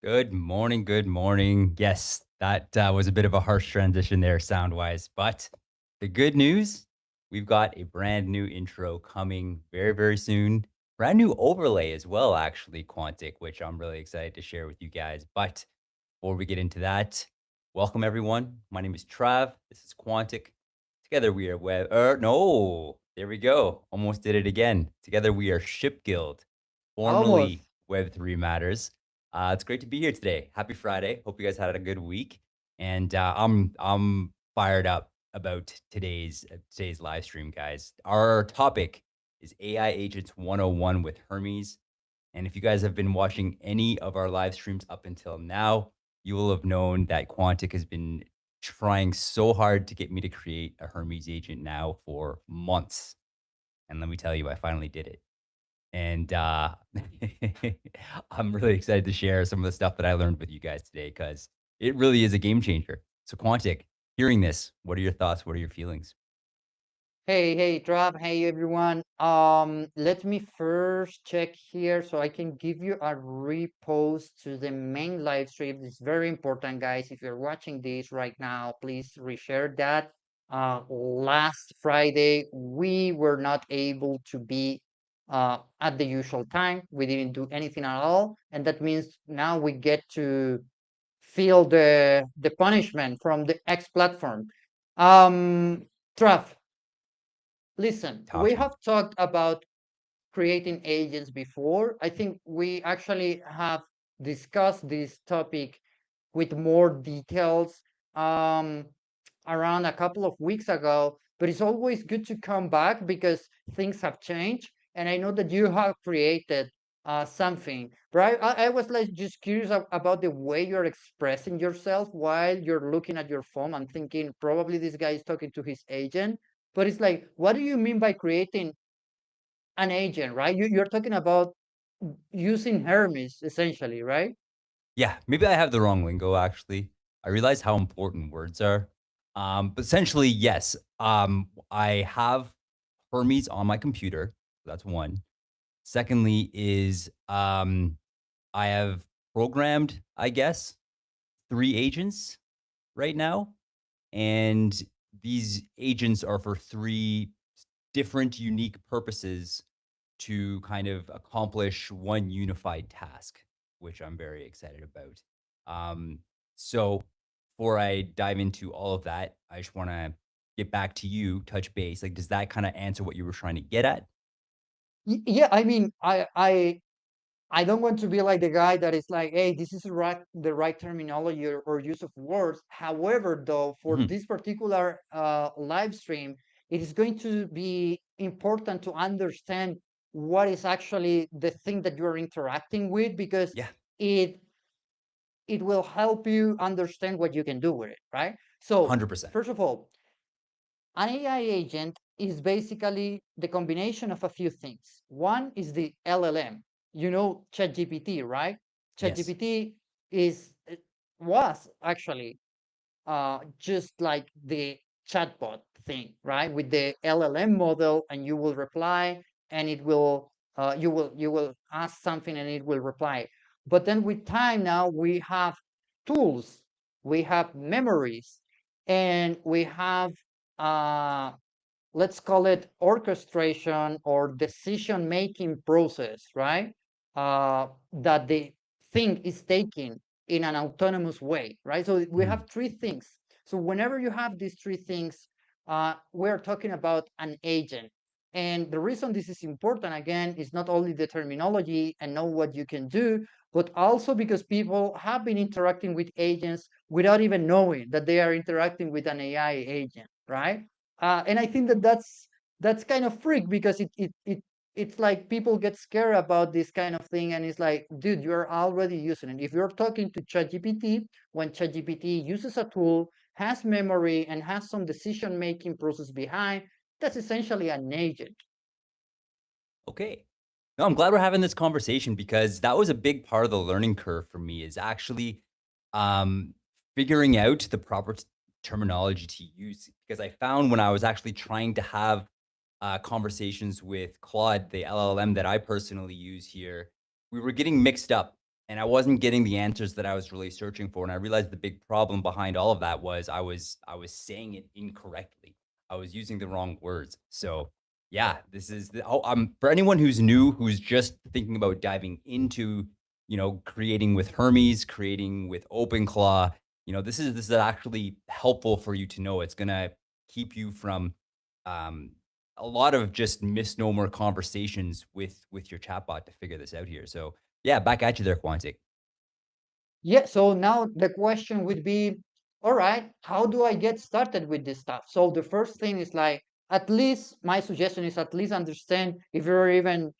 Good morning. Good morning. Yes, that was a bit of a harsh transition there, sound wise. But the good news, we've got a brand new intro coming very, very soon. Brand new overlay as well, actually, Quantic, which I'm really excited to share with you guys. But before we get into that, welcome everyone. My name is Trav. This is Quantic. Together we are web. No, there we go. Almost did it again. Together we are Ship Guild, Almost. formerly Web3 Matters. It's great to be here today. Happy Friday. Hope you guys had a good week, and I'm fired up about today's live stream, guys. Our topic is AI Agents 101 with Hermes. And if you guys have been watching any of our live streams up until now, you will have known that Quantic has been trying so hard to get me to create a Hermes agent now for months. And let me tell you, I finally did it. And I'm really excited to share some of the stuff that I learned with you guys today because it really is a game changer. So, Quantic, hearing this, what are your thoughts? What are your feelings? Hey, Trav. Hey, everyone. Let me first check here so I can give you a repost to the main live stream. It's very important, guys. If you're watching this right now, please reshare that. Last Friday, we were not able to be at the usual time. We didn't do anything at all, and that means now we get to feel the punishment from the X platform. Trav, listen, Talk we to me. have talked about creating agents before. I think we actually have discussed this topic with more details um, around a couple of weeks ago, but it's always good to come back because things have changed. And I know that you have created something, right? I was like just curious about the way you're expressing yourself while you're looking at your phone. I'm thinking probably this guy is talking to his agent, but it's like, what do you mean by creating an agent, right? You're talking about using Hermes essentially, right? Yeah, maybe I have the wrong lingo, actually. I realize how important words are. But essentially, yes, I have Hermes on my computer. That's one. Secondly, is I have programmed, I guess, three agents right now. And these agents are for three different, unique purposes to kind of accomplish one unified task, which I'm very excited about. Um, so, before I dive into all of that, I just want to get back to you, touch base. Like, does that kind of answer what you were trying to get at? Yeah, I mean, I don't want to be like the guy that is like, hey, this is the right terminology or use of words. However, though, for Mhm. this particular live stream, it is going to be important to understand what is actually the thing that you're interacting with because Yeah, it it will help you understand what you can do with it, right? So, 100%. first of all, an AI agent is basically the combination of a few things. One is the LLM. You know ChatGPT, right? Yes. ChatGPT is was actually just like the chatbot thing, right? With the LLM model, and you will reply, and it will you will ask something, and it will reply. But then with time now, we have tools, we have memories, and we have uh, let's call it orchestration or decision making process, right? That the thing is taking in an autonomous way, right? So we Mhm. have three things. So whenever you have these three things, we're talking about an agent. And the reason this is important, again, is not only the terminology and know what you can do, but also because people have been interacting with agents without even knowing that they are interacting with an AI agent, right? And I think that that's kind of freak because it's like people get scared about this kind of thing, and it's like, dude, you're already using it. If you're talking to ChatGPT, when ChatGPT uses a tool, has memory, and has some decision making process behind, that's essentially an agent. Okay. No, I'm glad we're having this conversation because that was a big part of the learning curve for me is actually um, figuring out the proper terminology to use. Because I found when I was actually trying to have conversations with Claude, the LLM that I personally use here, we were getting mixed up. and I wasn't getting the answers that I was really searching for. And I realized the big problem behind all of that was I was saying it incorrectly. I was using the wrong words. So yeah, this is for anyone who's new, who's just thinking about diving into, creating with Hermes, creating with OpenClaw. This is actually helpful for you to know. It's gonna keep you from um, a lot of just misnomer conversations with your chatbot to figure this out here. So yeah, back at you there, Quantic. Yeah, so now the question would be, all right, how do I get started with this stuff? So the first thing is like, at least my suggestion is at least understand if you're even,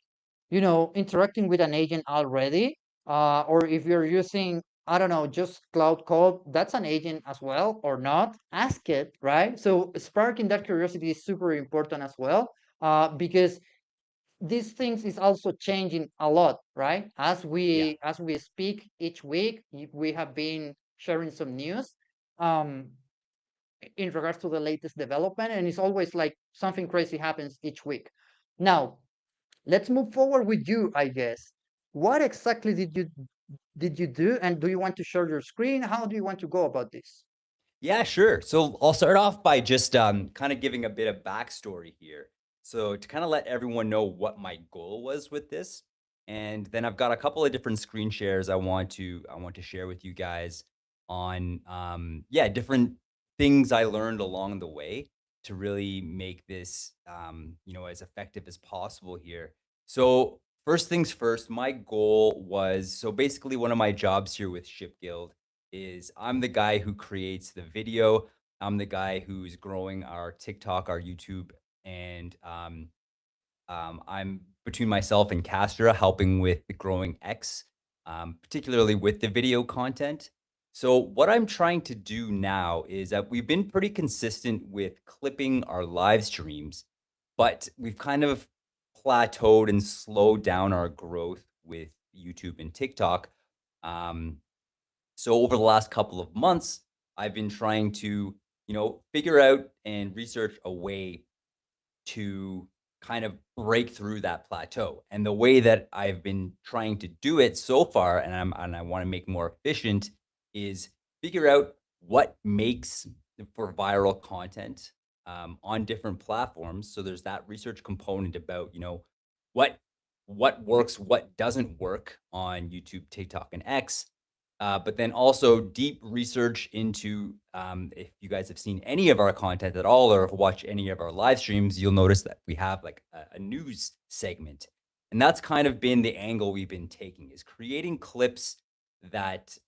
interacting with an agent already, or if you're using, I don't know, just Cloud Code, that's an agent as well or not. Ask it, right? So sparking that curiosity is super important as well, because these things is also changing a lot, right? As Yeah. we speak each week, we have been sharing some news um, in regards to the latest development, and it's always like something crazy happens each week. Now, let's move forward with you, I guess. What exactly did you do, and do you want to share your screen? How do you want to go about this? Yeah, sure. So I'll start off by just kind of giving a bit of backstory here. So to kind of let everyone know what my goal was with this, and then I've got a couple of different screen shares I want to share with you guys on yeah, different things I learned along the way to really make this as effective as possible here. So first things first, my goal was, so basically one of my jobs here with Ship Guild is I'm the guy who creates the video. I'm the guy who's growing our TikTok, our YouTube, and I'm between myself and Castra helping with the growing X, particularly with the video content. So what I'm trying to do now is that we've been pretty consistent with clipping our live streams, but we've kind of plateaued and slowed down our growth with YouTube and TikTok. Um, so over the last couple of months, I've been trying to, figure out and research a way to kind of break through that plateau. And the way that I've been trying to do it so far, and I want to make more efficient, is figure out what makes for viral content on different platforms. So there's that research component about what what works, what doesn't work on YouTube, TikTok, and X, but then also deep research into if you guys have seen any of our content at all or have watched any of our live streams, you'll notice that we have like a news segment. And that's kind of been the angle we've been taking is creating clips that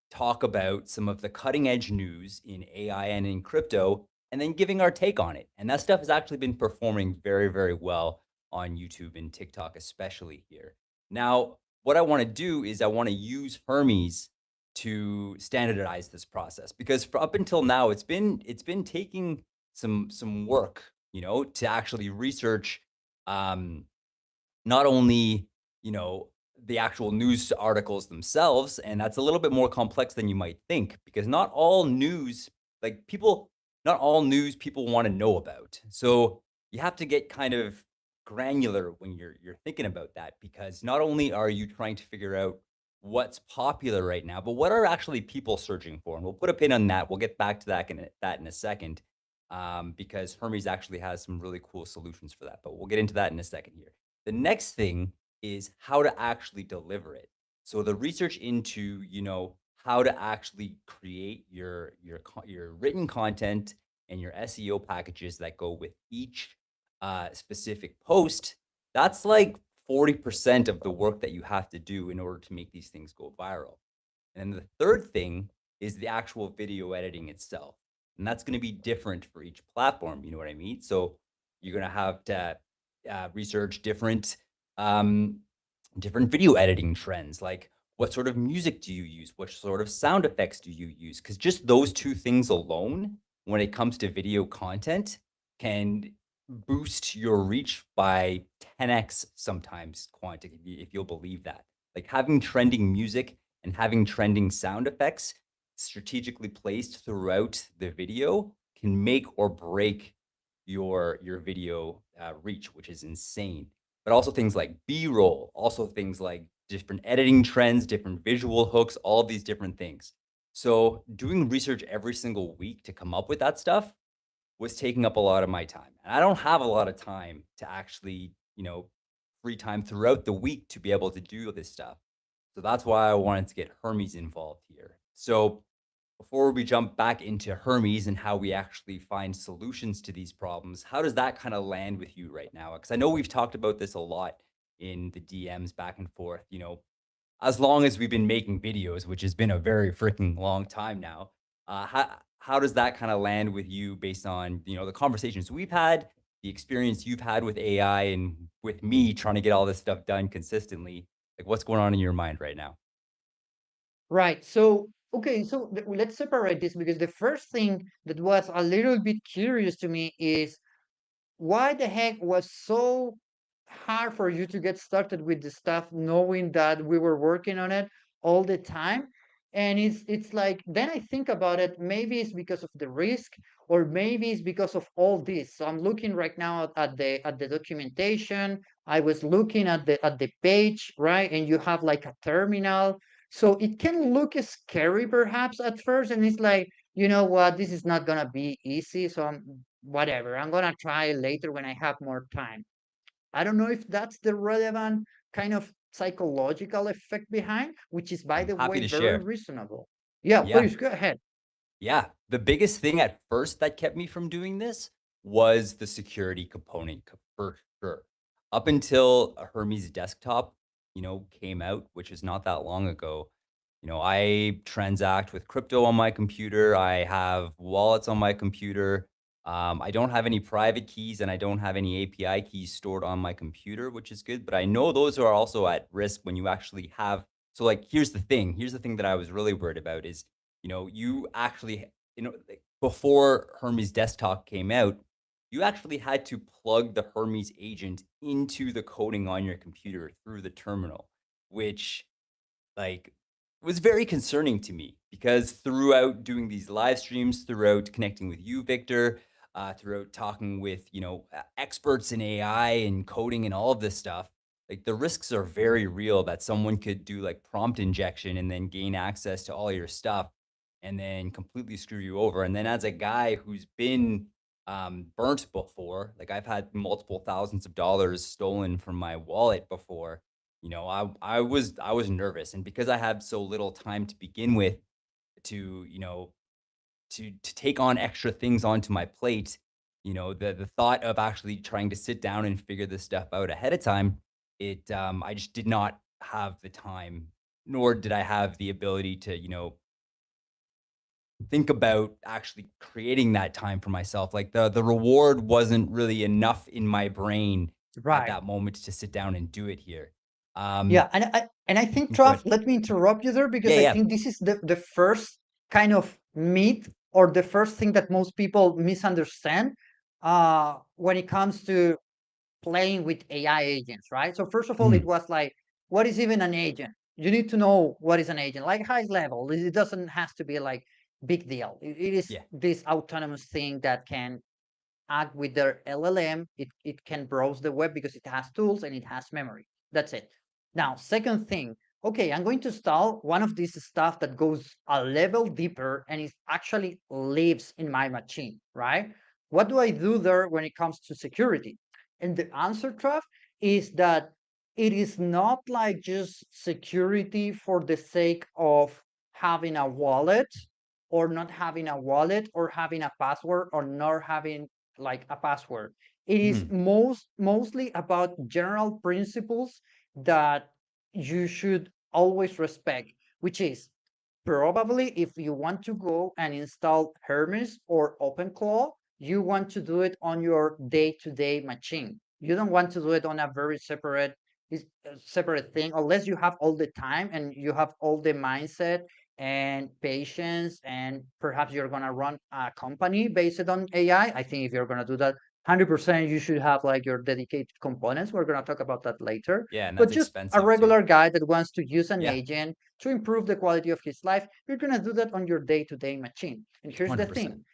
talk about some of the cutting edge news in AI and in crypto, and then giving our take on it. And that stuff has actually been performing very, very well on YouTube and TikTok, especially here. Now, what I want to do is I want to use Hermes to standardize this process because for up until now it's been taking some work, to actually research um not only, the actual news articles themselves, and that's a little bit more complex than you might think because not all news people want to know about. So you have to get kind of granular when you're thinking about that because not only are you trying to figure out what's popular right now, but what are actually people searching for? And we'll put a pin on that. We'll get back to that in a second, because Hermes actually has some really cool solutions for that. But we'll get into that in a second here. The next thing is how to actually deliver it. So the research into, how to actually create your written content and your SEO packages that go with each specific post, that's like 40% of the work that you have to do in order to make these things go viral. And then the third thing is the actual video editing itself. And that's going to be different for each platform. You know what I mean? So you're going to have to research um, different video editing trends. Like what sort of music do you use? What sort of sound effects do you use? Because just those two things alone, when it comes to video content, can boost your reach by 10x sometimes, Quantic, if you'll believe that. Like having trending music and having trending sound effects strategically placed throughout the video can make or break your video reach, which is insane. But also things like B-roll, also things like different editing trends, different visual hooks, all of these different things. So doing research every single week to come up with that stuff was taking up a lot of my time. And I don't have a lot of time to actually, free time throughout the week to be able to do this stuff. So that's why I wanted to get Hermes involved here. So before we jump back into Hermes and how we actually find solutions to these problems, how does that kind of land with you right now? Because I know we've talked about this a lot in the DMs back and forth, as long as we've been making videos, which has been a very freaking long time now. How does that kind of land with you based on the conversations we've had, the experience you've had with AI, and with me trying to get all this stuff done consistently? Like, what's going on in your mind right now? Right. So, okay, so let's separate this because the first thing that was a little bit curious to me is why the heck was so hard for you to get started with the stuff knowing that we were working on it all the time? And it's like then I think about it, maybe it's because of the risk, or maybe it's because of all this. So I'm looking right now at the documentation. I was looking at the page, right? And you have like a terminal. So it can look scary perhaps at first, and it's like, you know what, this is not gonna be easy. So whatever, I'm gonna try later when I have more time. I don't know if that's the relevant kind of psychological effect behind, which is, by I'm the happy way, to very share. reasonable. Yeah, Yeah. please go ahead. Yeah, the biggest thing at first that kept me from doing this was the security component for sure. Up until a Hermes desktop, came out, which is not that long ago. I transact with crypto on my computer. I have wallets on my computer. I don't have any private keys and I don't have any API keys stored on my computer, which is good. But I know those are also at risk when you actually have. So, like, here's the thing. Here's the thing that I was really worried about is you actually, like, before Hermes Desktop came out, you actually had to plug the Hermes agent into the coding on your computer through the terminal, which, like, was very concerning to me because throughout doing these live streams, throughout connecting with you, Victor, throughout talking with experts in AI and coding and all of this stuff, like the risks are very real that someone could do like prompt injection and then gain access to all your stuff and then completely screw you over. And then as a guy who's been burnt before, like I've had multiple thousands of dollars stolen from my wallet before. I was nervous, and because I had so little time to begin with to, to take on extra things onto my plate, the thought of actually trying to sit down and figure this stuff out ahead of time, I just did not have the time, nor did I have the ability to, think about actually creating that time for myself. Like the reward wasn't really enough in my brain at Right. that moment to sit down and do it here. Yeah, and I think, Go Trough, ahead. let me interrupt you there Yeah, because I yeah. think this is the first kind of myth, or the first thing that most people misunderstand when it comes to playing with AI agents, right? So first of all, it Mhm. was like, what is even an agent? You need to know what is an agent, like high level. It doesn't have to be like big deal. It is Yeah. this autonomous thing that can act with their LLM. It can browse the web because it has tools and it has memory. That's it. Now, second thing, okay, I'm going to install one of these stuff that goes a level deeper and it actually lives in my machine, right? What do I do there when it comes to security? And the answer, Trav, is that it is not like just security for the sake of having a wallet or not having a wallet, or having a password or not having like a password. It is Mhm. mostly about general principles that you should always respect, which is probably if you want to go and install Hermes or OpenClaw, you want to do it on your day-to-day machine. You don't want to do it on a very separate thing, unless you have all the time and you have all the mindset and patience, and perhaps you're going to run a company based on AI. I think if you're going to do that 100%, you should have like your dedicated components. We're going to talk about that later. Yeah, and But that's just a expensive too. regular guy that wants to use an Yeah, agent to improve the quality of his life, you're going to do that on your day-to-day machine. And here's the thing, 100%.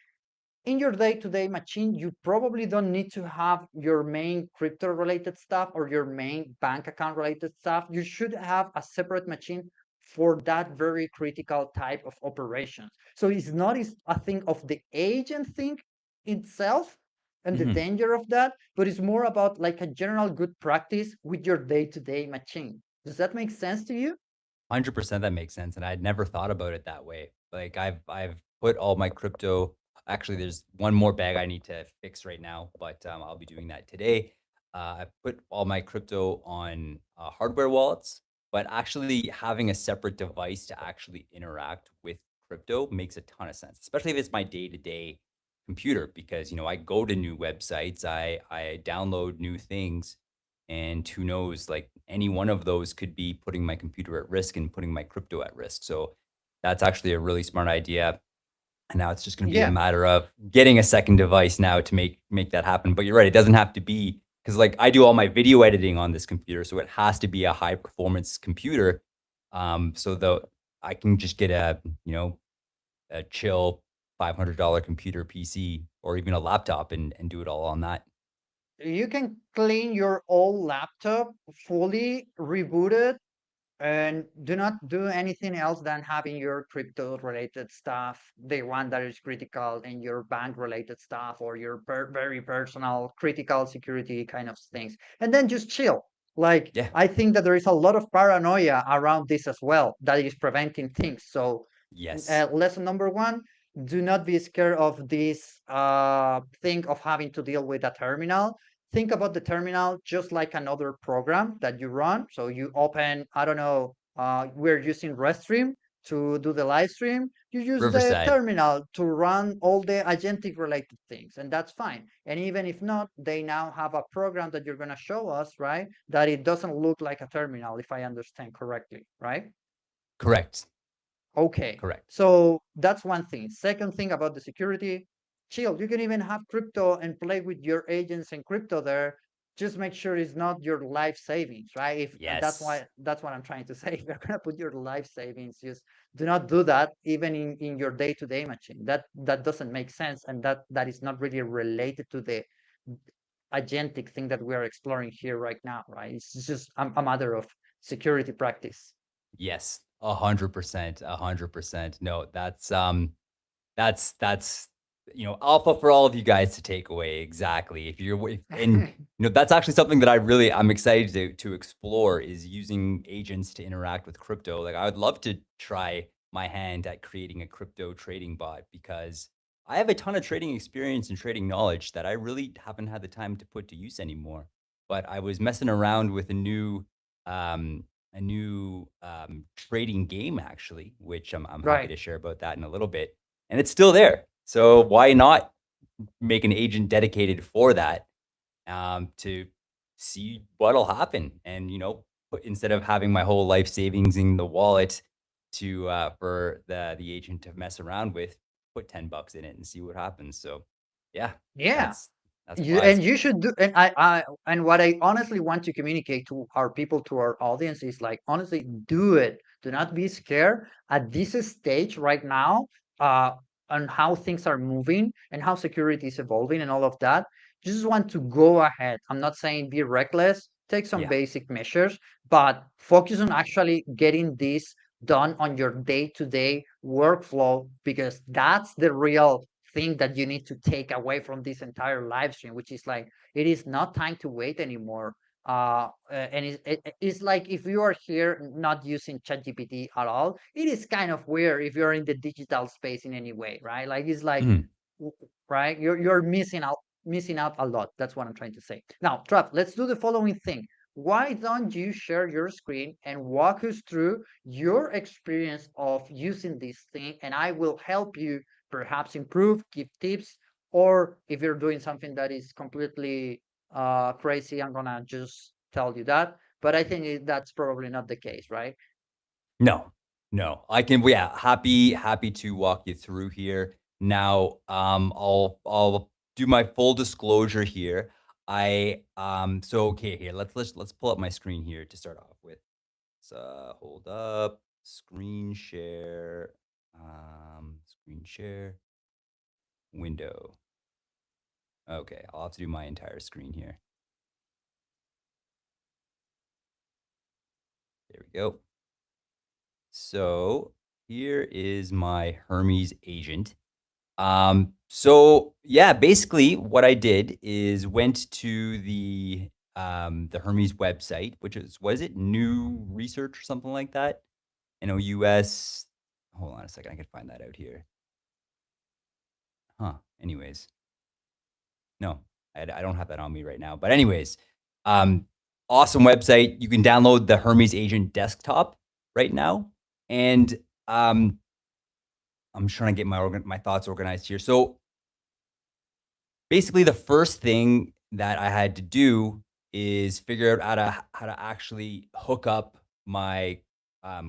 in your day-to-day machine, you probably don't need to have your main crypto related stuff or your main bank account related stuff. You should have a separate machine for that very critical type of operations. So it's not a thing of the agent thing itself and the Mhm. danger of that, but it's more about like a general good practice with your day-to-day machine. Does that make sense to you? 100% that makes sense, and I'd never thought about it that way. Like, I've put all my crypto actually, there's one more bag I need to fix right now, but, I'll be doing that today. I put all my crypto on, hardware wallets, but actually having a separate device to actually interact with crypto makes a ton of sense, especially if it's my day-to-day computer because, I go to new websites, I download new things, and who knows, like any one of those could be putting my computer at risk and putting my crypto at risk. So that's actually a really smart idea. And now it's just going to be a Yeah. matter of getting a second device now to make that happen. But you're right, it doesn't have to be because like I do all my video editing on this computer, so it has to be a high performance computer. So though I can just get a chill $500 computer PC or even a laptop and do it all on that. You can clean your old laptop fully, reboot it, and do not do anything else than having your crypto related stuff, the one that is critical, and your bank related stuff or your very personal critical security kind of things. And then just chill. Like, Yeah. I think that there is a lot of paranoia around this as well that is preventing things. So, Yes. lesson number one, do not be scared of this thing of having to deal with a terminal. Think about the terminal just like another program that you run. So you open, I don't know, we're using Restream to do the live stream. You use the Riverside. terminal to run all the agentic related things, and that's fine. And even if not, they now have a program that you're going to show us, right? That it doesn't look like a terminal, if I understand correctly, right? Correct. Okay, Correct. so that's one thing. Second thing about the security, chill. You can even have crypto and play with your agents and crypto there. Just make sure it's not your life savings, right? If Yes. that's what I'm trying to say. If you're gonna put your life savings, just do not do that even in your day-to-day machine. That doesn't make sense, and that is not really related to the agentic thing that we are exploring here right now, right? It's just a matter of security practice. Yes. 100%. 100%. No, that's alpha for all of you guys to take away. Exactly. If you're and that's actually something that I'm excited to explore is using agents to interact with crypto. Like I would love to try my hand at creating a crypto trading bot because I have a ton of trading experience and trading knowledge that I really haven't had the time to put to use anymore. But I was messing around with um trading game actually, which I'm happy Right. to share about that in a little bit, and it's still there. So why not make an agent dedicated for that, to see what'll happen? And instead of having my whole life savings in the wallet to for the agent to mess around with, put $10 in it and see what happens. So yeah, Yeah. that's You wise. and you should do and I and what I honestly want to communicate to our people, to our audience is like honestly do it. Do not be scared at this stage right now, uh on how things are moving and how security is evolving and all of that. You just want to go ahead. I'm not saying be reckless, take some Yeah. basic measures, but focus on actually getting this done on your day-to-day workflow because that's the real thing that you need to take away from this entire live stream, which is like it is not time to wait anymore. And it's like if you are here not using ChatGPT at all, it is kind of weird if you're in the digital space in any way, right? Like it's like, Mhm. right? You're missing out a lot. That's what I'm trying to say. Now, Trav, let's do the following thing. Why don't you share your screen and walk us through your experience of using this thing, and I will help you perhaps improve, give tips, or if you're doing something that is completely crazy, I'm gonna just tell you that. But I think that's probably not the case, right? No, no. I can yeah, happy to walk you through here. Now, I'll do my full disclosure here. So okay, here, let's pull up my screen here to start off with. So hold up, screen share, screen share. window. Okay, I'll have to do my entire screen here. There we go. So here is my Hermes agent. So yeah, basically what I did is went to the Hermes website, which is, was it New Research or something like that? US. Hold on a second, I can find that out here. Huh. Anyways, no, I don't have that on me right now. But anyways, um, awesome website. You can download the Hermes Agent desktop right now, and um, I'm trying to get my thoughts organized here. So basically, the first thing that I had to do is figure out how to actually hook up my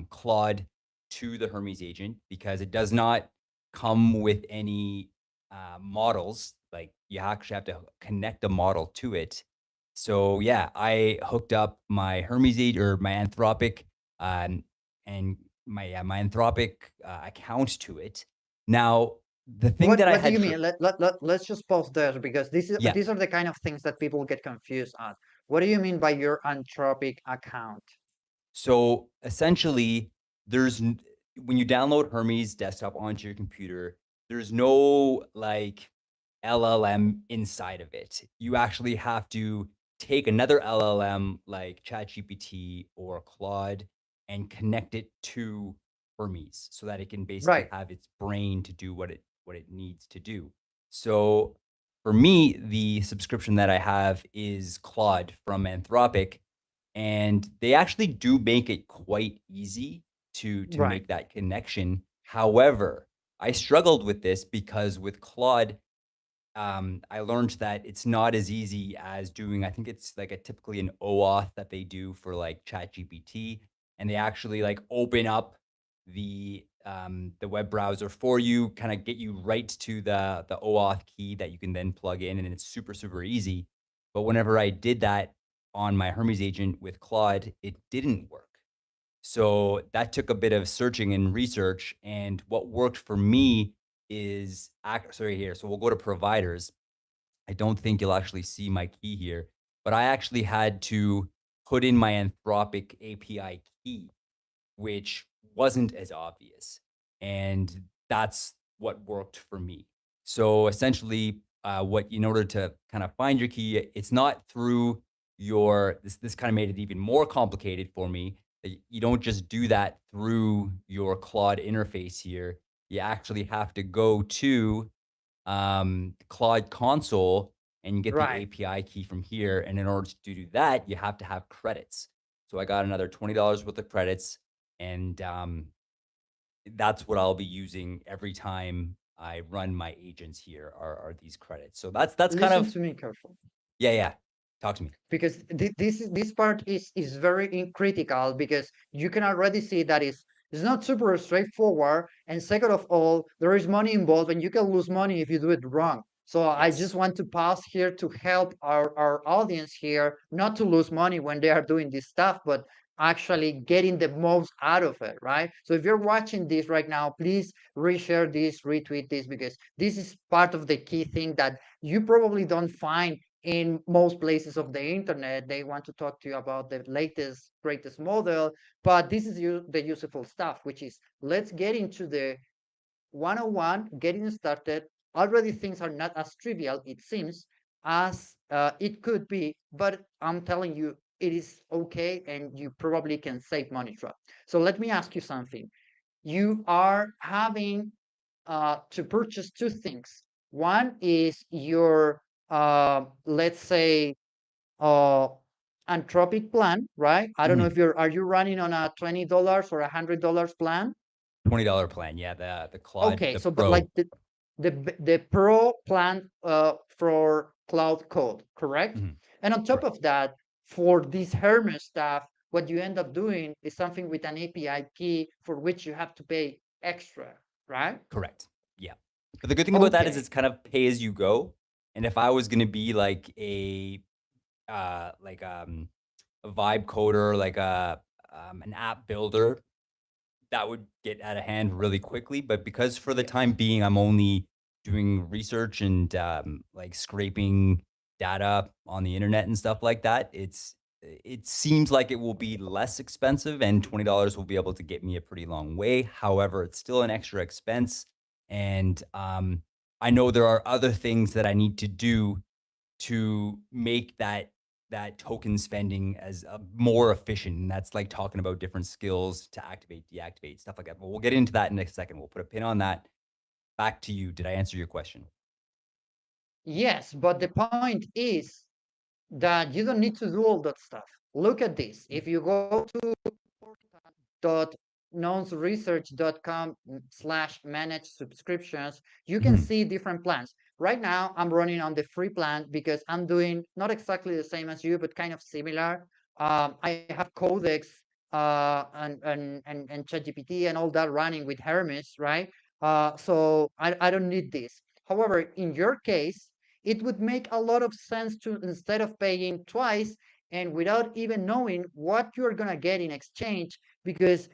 Claude to the Hermes agent, because it does not come with any models. Like, you actually have to connect a model to it. So yeah, I hooked up my Hermes agent, or my Anthropic, um, and my Anthropic account to it. Now, the thing that I What do had you for mean? Let's just pause there, because yeah. these are the kind of things that people get confused on. What do you mean by your Anthropic account? So essentially, there's when you download Hermes desktop onto your computer, there's no like LLM inside of it. You actually have to take another LLM like ChatGPT or Claude and connect it to Hermes so that it can basically Right, have its brain to do what it needs to do. So for me, the subscription that I have is Claude from Anthropic, and they actually do make it quite easy to right, make that connection. However, I struggled with this because with Claude, I learned that it's not as easy as doing, I think it's like a typically an OAuth that they do for like ChatGPT, and they actually like open up the web browser for you, kind of get you right to the OAuth key that you can then plug in, and it's super, super easy. But whenever I did that on my Hermes agent with Claude, it didn't work. So that took a bit of searching and research. And what worked for me is sorry here. So we'll go to providers. I don't think you'll actually see my key here, but I actually had to put in my Anthropic API key, which wasn't as obvious. And that's what worked for me. So essentially, what in order to kind of find your key, it's not through this kind of made it even more complicated for me. You don't just do that through your Claude interface here. You actually have to go to Claude console and you get the right. API key from here. And in order to do that, you have to have credits. So I got another $20 worth of credits, and that's what I'll be using every time I run my agents here are these credits. So that's kind Listen of to me carefully, yeah, yeah. Talk to me. because this part is very critical, because you can already see that it's not super straightforward, and second of all, there is money involved and you can lose money if you do it wrong. So I just Yes. want to pause here to help our audience here not to lose money when they are doing this stuff, but actually getting the most out of it, right? So if you're watching this right now, please reshare this, retweet this, because this is part of the key thing that you probably don't find in most places of the internet. They want to talk to you about the latest, greatest model, but this is the useful stuff, which is, let's get into the 101, getting started. Already things are not as trivial, it seems, as it could be, but I'm telling you, it is okay, and you probably can save money from. So let me ask you something. You are having to purchase two things. One is your, let's say, uh, Anthropic plan, right? I don't know if Mhm. are you running on a $20 or $100 plan? $20 plan. Yeah, the Claude, Okay, the so but like Pro. the Pro plan for Cloud Code, correct? Mhm. And on top Correct. of that, for this Hermes stuff, what you end up doing is something with an API key for which you have to pay extra, right? Correct. Yeah. But the good thing about that is Okay, it's kind of pay as you go. And if I was gonna be like a vibe coder, like an app builder, that would get out of hand really quickly. But because for the yes. time being, I'm only doing research and like scraping data on the internet and stuff like that, it seems like it will be less expensive and $20 will be able to get me a pretty long way. However, it's still an extra expense. And I know there are other things that I need to do to make that token spending as more efficient. And that's like talking about different skills to activate, deactivate, stuff like that. But we'll get into that in a second. We'll put a pin on that. Back to you. Did I answer your question? Yes, but the point is that you don't need to do all that stuff. Look at this. If you go to knownsresearch.com/manage subscriptions, you can Mhm. see different plans. Right now, I'm running on the free plan because I'm doing not exactly the same as you, but kind of similar. I have Codex and ChatGPT and all that running with Hermes, right? So I don't need this. However, in your case, it would make a lot of sense to, instead of paying twice and without even knowing what you're going to get in exchange, because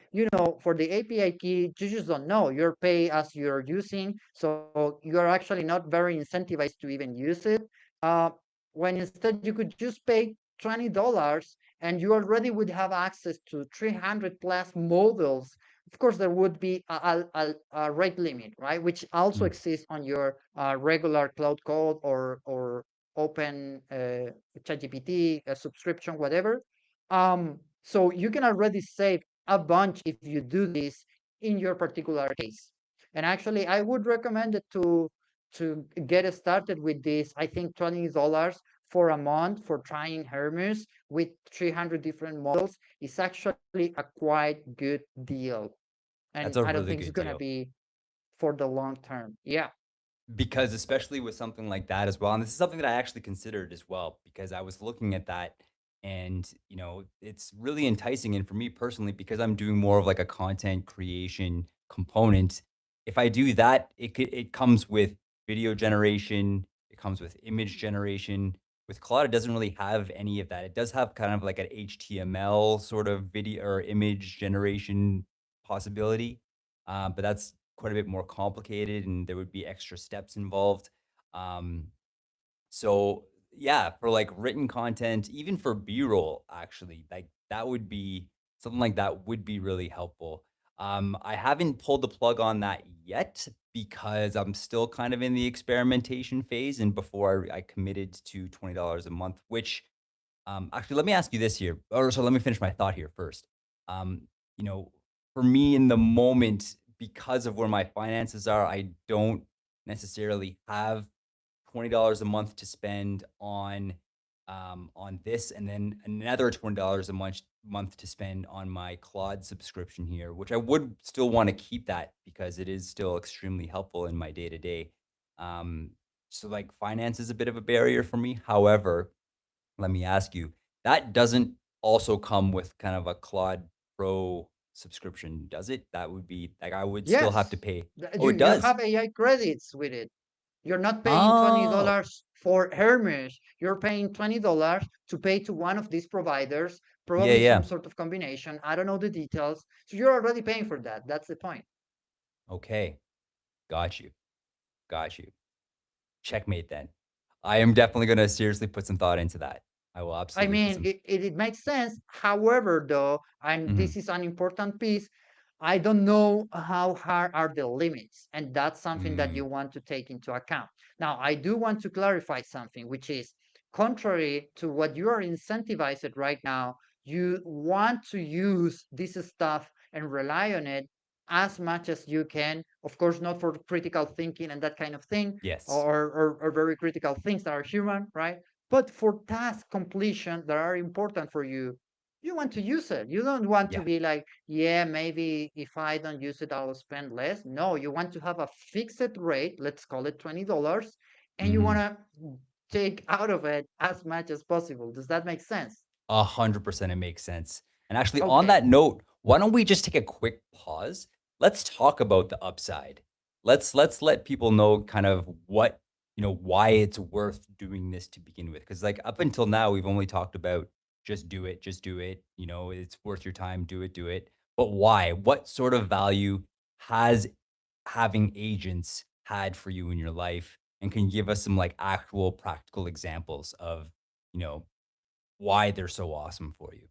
for the API key you just don't know, you're pay as you're using, so you're actually not very incentivized to even use it. uh, when instead you could just pay $20 and you already would have access to 300 plus models. Of course there would be a rate limit, right, which also Mm. exists on your regular cloud code or open ChatGPT subscription, whatever. So you can already save a bunch if you do this in your particular case. And actually, I would recommend it to get started with this. I think $20 for a month for trying Hermes with 300 different models is actually a quite good deal. That's And a I don't really think it's good gonna deal. be for the long term. Yeah. Because especially with something like that as well, and this is something that I actually considered as well, because I was looking at that and, it's really enticing. And for me personally, because I'm doing more of like a content creation component, if I do that, it comes with video generation, it comes with image generation. With Claude, it doesn't really have any of that. It does have kind of like an HTML sort of video or image generation possibility, but that's quite a bit more complicated and there would be extra steps involved. Um, so yeah, for like written content, even for B-roll, actually, like that would be something like that would be really helpful. I haven't pulled the plug on that yet because I'm still kind of in the experimentation phase. And before I committed to $20 a month, which actually, let me ask you this here, or so let me finish my thought here first. Um, you know, for me in the moment, because of where my finances are, I don't necessarily have $20 a month to spend on this, and then another $20 a month to spend on my Claude subscription here, which I would still want to keep that because it is still extremely helpful in my day to day. Um, so like finance is a bit of a barrier for me. However, let me ask you, that doesn't also come with kind of a Claude Pro subscription, does it? That would be like I would still have to Yes. pay. Oh, You it you does? have AI credits with it. You're not paying Oh, $20 for Hermes. You're paying $20 to pay to one of these providers, yeah, probably some yeah. sort of combination. I don't know the details. So you're already paying for that. That's the point. Okay. Got you. Got you. Checkmate then. I am definitely gonna seriously put some thought into that. I will I absolutely put mean, some. it makes sense. However, though, and Mhm, this is an important piece, I don't know how hard are the limits, and that's something that mm, you want to take into account. Now, I do want to clarify something, which is contrary to what you are incentivized right now, you want to use this stuff and rely on it as much as you can. Of course, not for critical thinking and that kind of thing, yes. or very critical things that are human, right? But for task completion that are important for you, you want to use it. You don't want to Yeah. be like, yeah, maybe if I don't use it, I'll spend less. No, you want to have a fixed rate, let's call it $20, and you want Mhm. to take out of it as much as possible. Does that make sense? 100% it makes sense. And actually on Okay. that note, why don't we just take a quick pause? Let's talk about the upside. Let's let people know kind of what, why it's worth doing this to begin with. Cuz like up until now we've only talked about just do it, it's worth your time, do it. But why? What sort of value has having agents had for you in your life, and can give us some like actual practical examples of, you know, why they're so awesome for you.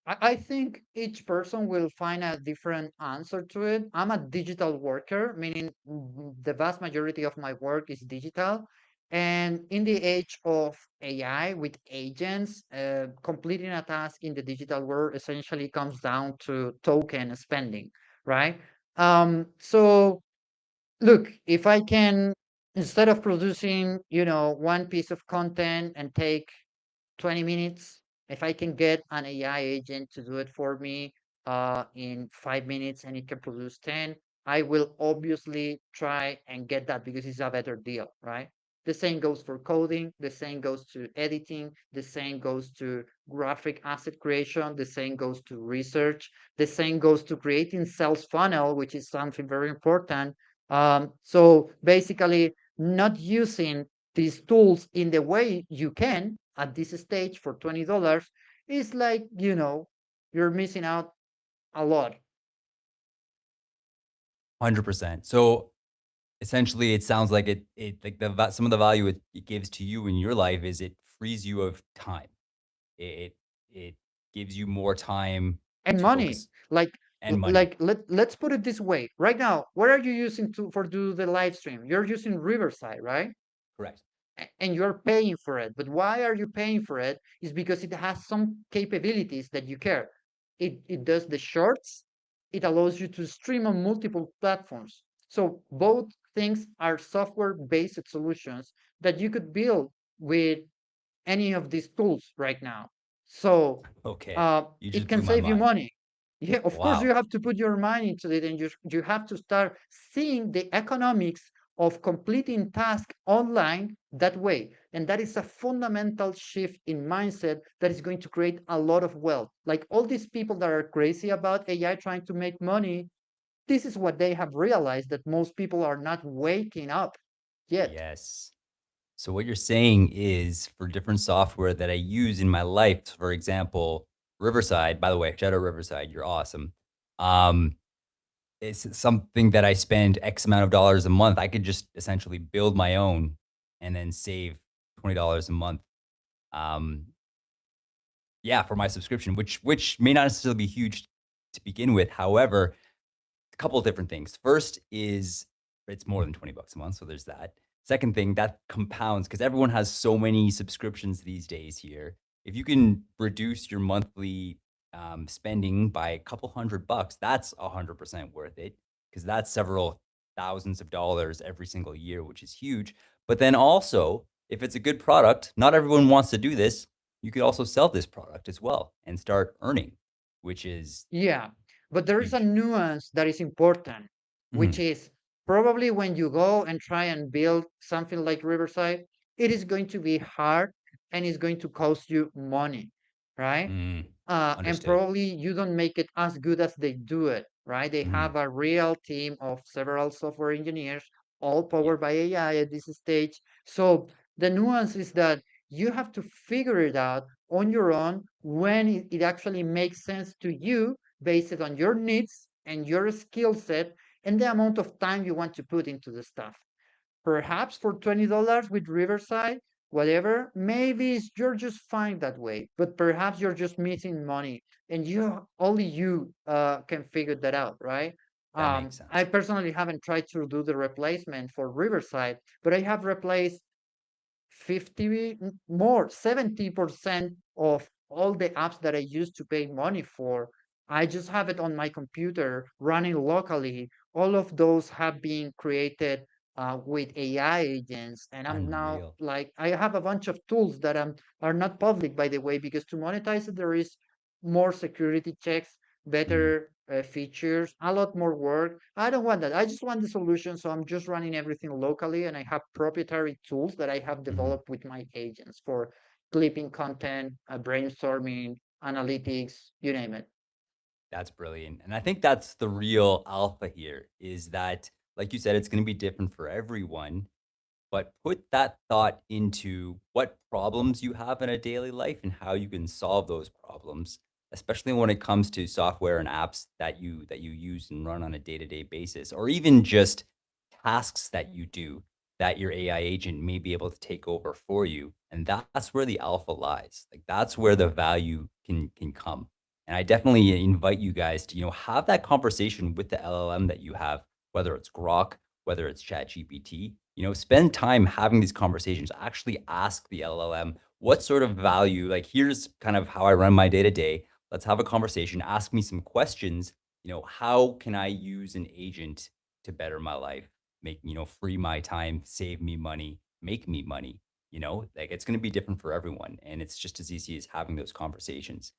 I think each person will find a different answer to it. I'm a digital worker, meaning the vast majority of my work is digital. And in the age of AI with agents, completing a task in the digital world essentially comes down to token spending, right? So look, if I can, instead of producing, one piece of content and take 20 minutes. If I can get an AI agent to do it for me in 5 minutes and it can produce 10, I will obviously try and get that because it's a better deal, right? The same goes for coding, the same goes to editing, the same goes to graphic asset creation, the same goes to research, the same goes to creating sales funnel, which is something very important. So basically, not using these tools in the way you can at this stage for $20 is like, you're missing out a lot. 100%. So essentially, it sounds like it like some of the value it gives to you in your life is it frees you of time. It gives you more time And to money, focus, like and money. let's put it this way. Right now, what are you using to for do the live stream? You're using Riverside, right? Correct. And you're paying for it. But why are you paying for it? Is because it has some capabilities that you care. It does the shorts. It allows you to stream on multiple platforms. So both things are software-based solutions that you could build with any of these tools right now. So Okay. You it just can blew my save you mind. money. Yeah, of course you Wow. have to put your mind into it, and you have to start seeing the economics of completing tasks online that way. And that is a fundamental shift in mindset that is going to create a lot of wealth. Like all these people that are crazy about AI trying to make money, this is what they have realized that most people are not waking up yet. Yes. So what you're saying is for different software that I use in my life, for example, Riverside, by the way, shout out Riverside, you're awesome. Um, it's something that I spend X amount of dollars a month. I could just essentially build my own and then save $20 a month. Um, yeah, for my subscription, which may not necessarily be huge to begin with. However, a couple of different things. First is it's more than 20 bucks a month, so there's that. Second thing, that compounds because everyone has so many subscriptions these days here. If you can reduce your monthly spending by a couple $100, that's 100% worth it because that's several thousands of dollars every single year, which is huge. But then also, if it's a good product, not everyone wants to do this. You could also sell this product as well and start earning, which is Yeah, but there is a huge. nuance that is important, which Mhm. is probably when you go and try and build something like Riverside, it is going to be hard and it's going to cost you money, right? Mm, And understood. probably you don't make it as good as they do it, right? They Mhm. have a real team of several software engineers, all Yeah. powered by AI at this stage. So the nuance is that you have to figure it out on your own when it actually makes sense to you based on your needs and your skill set and the amount of time you want to put into the stuff. Perhaps for $20 with Riverside, whatever, maybe you're just fine that way, but perhaps you're just missing money and only you can figure that out, right? That makes I sense. personally haven't tried to do the replacement for Riverside, but I have replaced 50 more 70% of all the apps that I used to pay money for. I just have it on my computer running locally. All of those have been created with AI agents, and I'm now Unreal. like I have a bunch of tools that are not public, by the way, because to monetize it there is more security checks, Mhm, better features, a lot more work. I don't want that. I just want the solution. So I'm just running everything locally and I have proprietary tools that I have mhm. developed with my agents for clipping content, brainstorming, analytics, you name it. That's brilliant, and I think that's the real alpha here is that, like you said, it's gonna be different for everyone, but put that thought into what problems you have in a daily life and how you can solve those problems, especially when it comes to software and apps that you use and run on a day-to-day basis, or even just tasks that you do that your AI agent may be able to take over for you. And that's where the alpha lies. Like that's where the value can come. And I definitely invite you guys to, have that conversation with the LLM that you have, whether it's Grok, whether it's ChatGPT, spend time having these conversations. Actually ask the LLM what sort of value, like here's kind of how I run my day to day. Let's have a conversation. Ask me some questions. How can I use an agent to better my life, make, free my time, save me money, make me money? Like it's going to be different for everyone. And it's just as easy as having those conversations.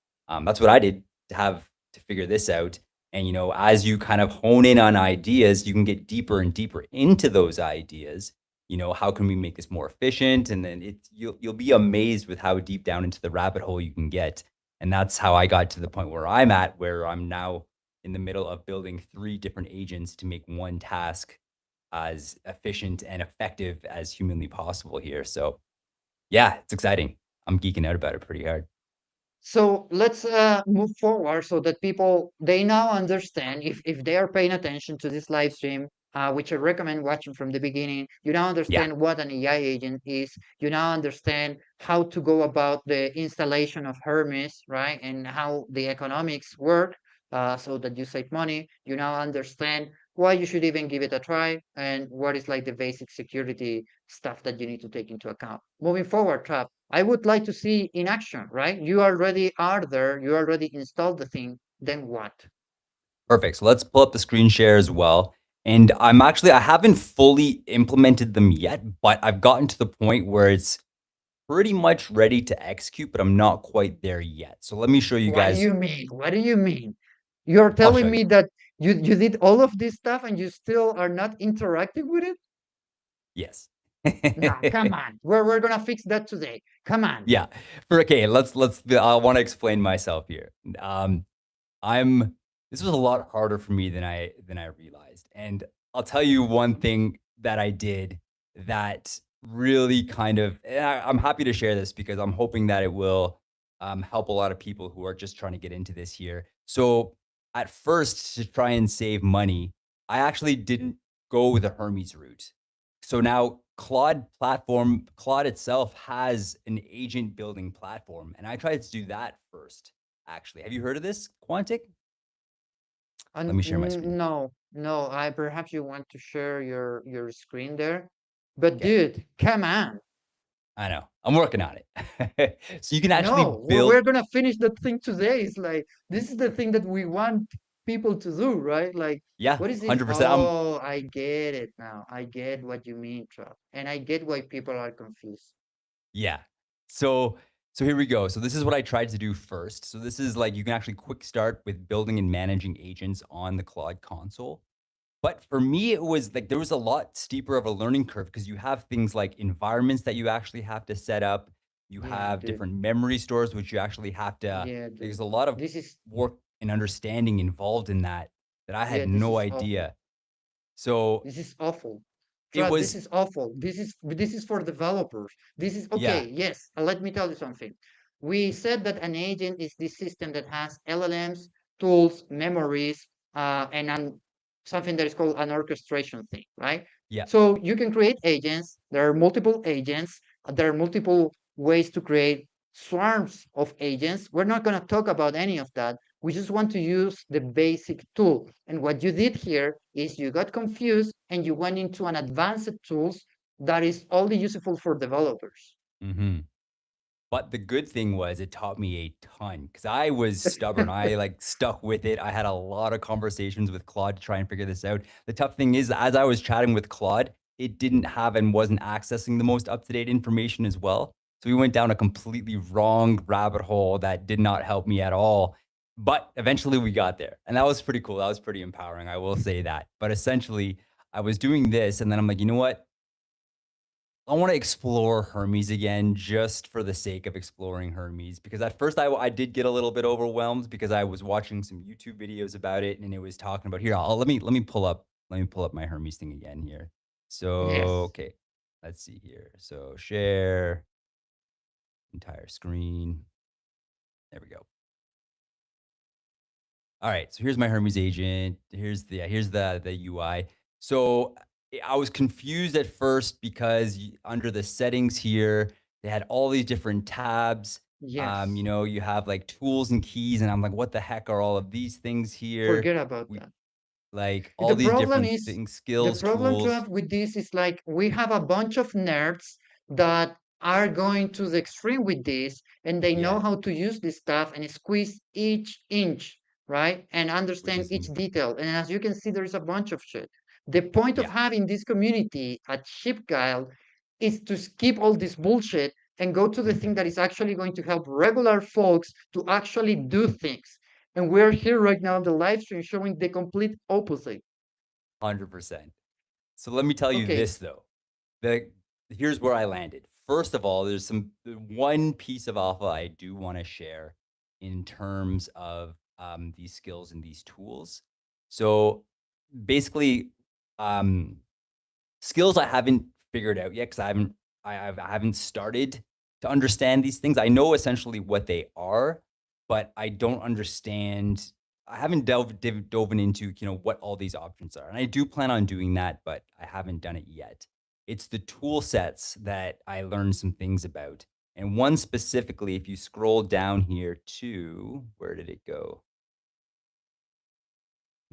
That's what I did to have to figure this out. And, as you kind of hone in on ideas, you can get deeper and deeper into those ideas. How can we make this more efficient? And then you'll be amazed with how deep down into the rabbit hole you can get. And that's how I got to the point where I'm at, where I'm now in the middle of building 3 different agents to make one task as efficient and effective as humanly possible here. So, yeah, it's exciting. I'm geeking out about it pretty hard. So let's move forward so that people they now understand if they are paying attention to this live stream, which I recommend watching from the beginning. You now Yeah. understand what an AI agent is. You now understand how to go about the installation of Hermes, right, and how the economics work, so that you save money. You now understand why you should even give it a try and what is like the basic security stuff that you need to take into account. Moving forward, Trav, I would like to see in action, right? You already are there, you already installed the thing, then what? Perfect. So let's pull up the screen share as well. And I haven't fully implemented them yet, but I've gotten to the point where it's pretty much ready to execute, but I'm not quite there yet. So let me show you What do guys. you mean? What do you mean? You're I'll show telling you. me that you did all of this stuff and you still are not interacting with it? Yes. Nah, come on. We're gonna fix that today. Come on. Yeah. Okay, I want to explain myself here. Um I'm this was a lot harder for me than I realized. And I'll tell you one thing that I did that really kind of and I'm happy to share this because I'm hoping that it will help a lot of people who are just trying to get into this here. So at first, to try and save money, I actually didn't go the Hermes route. So now Claude itself has an agent building platform, and I tried to do that first. Actually, have you heard of this, Quantic? Let me share my screen. No, no. I perhaps you want to share your screen there, but Okay, dude, come on. I know. I'm working on it. So you can actually No, we're build. gonna finish that thing today. It's like this is the thing that we want people to do, right? Like, Yeah, what is this? 100%. Oh, I get it now. I get what you mean, Trav. And I get why people are confused. Yeah. So so here we go. So this is what I tried to do first. So this is like you can actually quick start with building and managing agents on the Claude console. But for me, it was like there was a lot steeper of a learning curve because you have things like environments that you actually have to set up. You Yeah, have dude. different memory stores, which you actually have to, Yeah, dude. there's a lot of This is work and understanding involved in that that I yeah, had this no is awful. idea. So This is awful. it Trust, this was, is awful. This is for developers. This is yeah, okay. Yes, let me tell you something. We said that an agent is this system that has LLMs, tools, memories, and something that is called an orchestration thing, right? yeah. So you can create agents. There are multiple agents. There are multiple ways to create swarms of agents. We're not going to talk about any of that. We just want to use the basic tool. And what you did here is you got confused and you went into an advanced tools that is only useful for developers. Hmm. But the good thing was it taught me a ton because I was stubborn. I like stuck with it. I had a lot of conversations with Claude to try and figure this out. The tough thing is, as I was chatting with Claude, it didn't have and wasn't accessing the most up to date information as well. So we went down a completely wrong rabbit hole that did not help me at all. But eventually we got there. And that was pretty cool. That was pretty empowering. I will say that. But essentially, I was doing this and then I'm like, you know what? I want to explore Hermes again just for the sake of exploring Hermes because at first I did get a little bit overwhelmed because I was watching some YouTube videos about it and it was talking about here. Let me pull up my Hermes thing again here. So Yes. okay, let's see here. So share entire screen. There we go. All right, so here's my Hermes agent. Here's the UI. So I was confused at first because under the settings here, they had all these different tabs. You Yes, know, you have like tools and keys, and I'm like, what the heck are all of these things here? forget about We that. like The all these problem different is things, the skills, problem to tools. have with this is like we have a bunch of nerds that are going to the extreme with this and they know Yeah, how to use this stuff and squeeze each inch, right? And which understand is each detail. And as you can see, there's a bunch of shit. The point of yeah, having this community at Shipguile is to skip all this bullshit and go to the thing that is actually going to help regular folks to actually do things. And we're here right now on the live stream showing the complete opposite. 100%. So let me tell you Okay, this though. The Here's where I landed. First of all, there's one piece of alpha I do want to share in terms of these skills and these tools. So basically, um, skills I haven't figured out yet because I haven't started to understand these things. I know essentially what they are, but I don't understand. I haven't dove into what all these options are, and I do plan on doing that, but I haven't done it yet. It's the tool sets that I learned some things about, and one specifically. If you scroll down here to where did it go?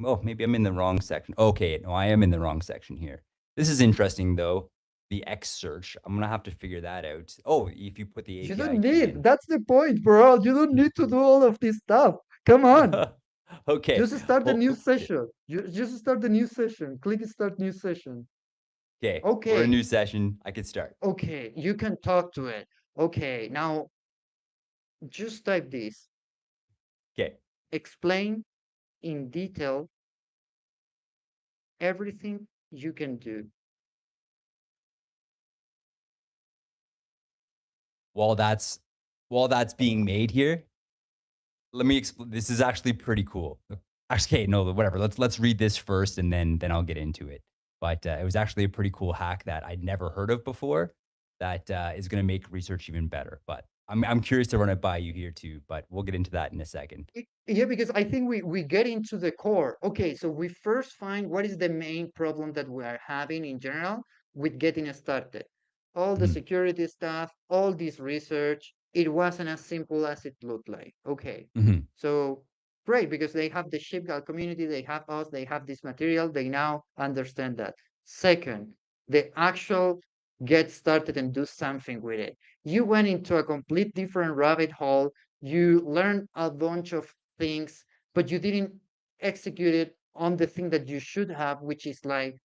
Oh, maybe I'm in the wrong section. Okay, no, I am in the wrong section here. This is interesting though. The X search. I'm gonna have to figure that out. Oh, if you put the you API don't key need, in. that's the point, bro. You don't need to do all of this stuff. Come on. Okay. Just start the Well, new session. You just start the new session. Click start new session. okay. We're in a Okay. new session. I could start. Okay. You can talk to it. Okay. Now just type this. Okay. Explain in detail everything you can do. While that's while that's being made here, let me explain. This is actually pretty cool. Actually, okay, no, whatever. Let's read this first, and then I'll get into it. But it was actually a pretty cool hack that I'd never heard of before. That is going to make research even better. But I'm curious to run it by you here too. But we'll get into that in a second. Yeah, because I think we get into the core. Okay, so we first find what is the main problem that we are having in general with getting started. All the Mhm, security stuff, all this research, it wasn't as simple as it looked like. Okay, mhm. so great, because they have the ShipGal community, they have us, they have this material, they now understand that. Second, the actual get started and do something with it. You went into a complete different rabbit hole, you learned a bunch of things, but you didn't execute it on the thing that you should have, which is like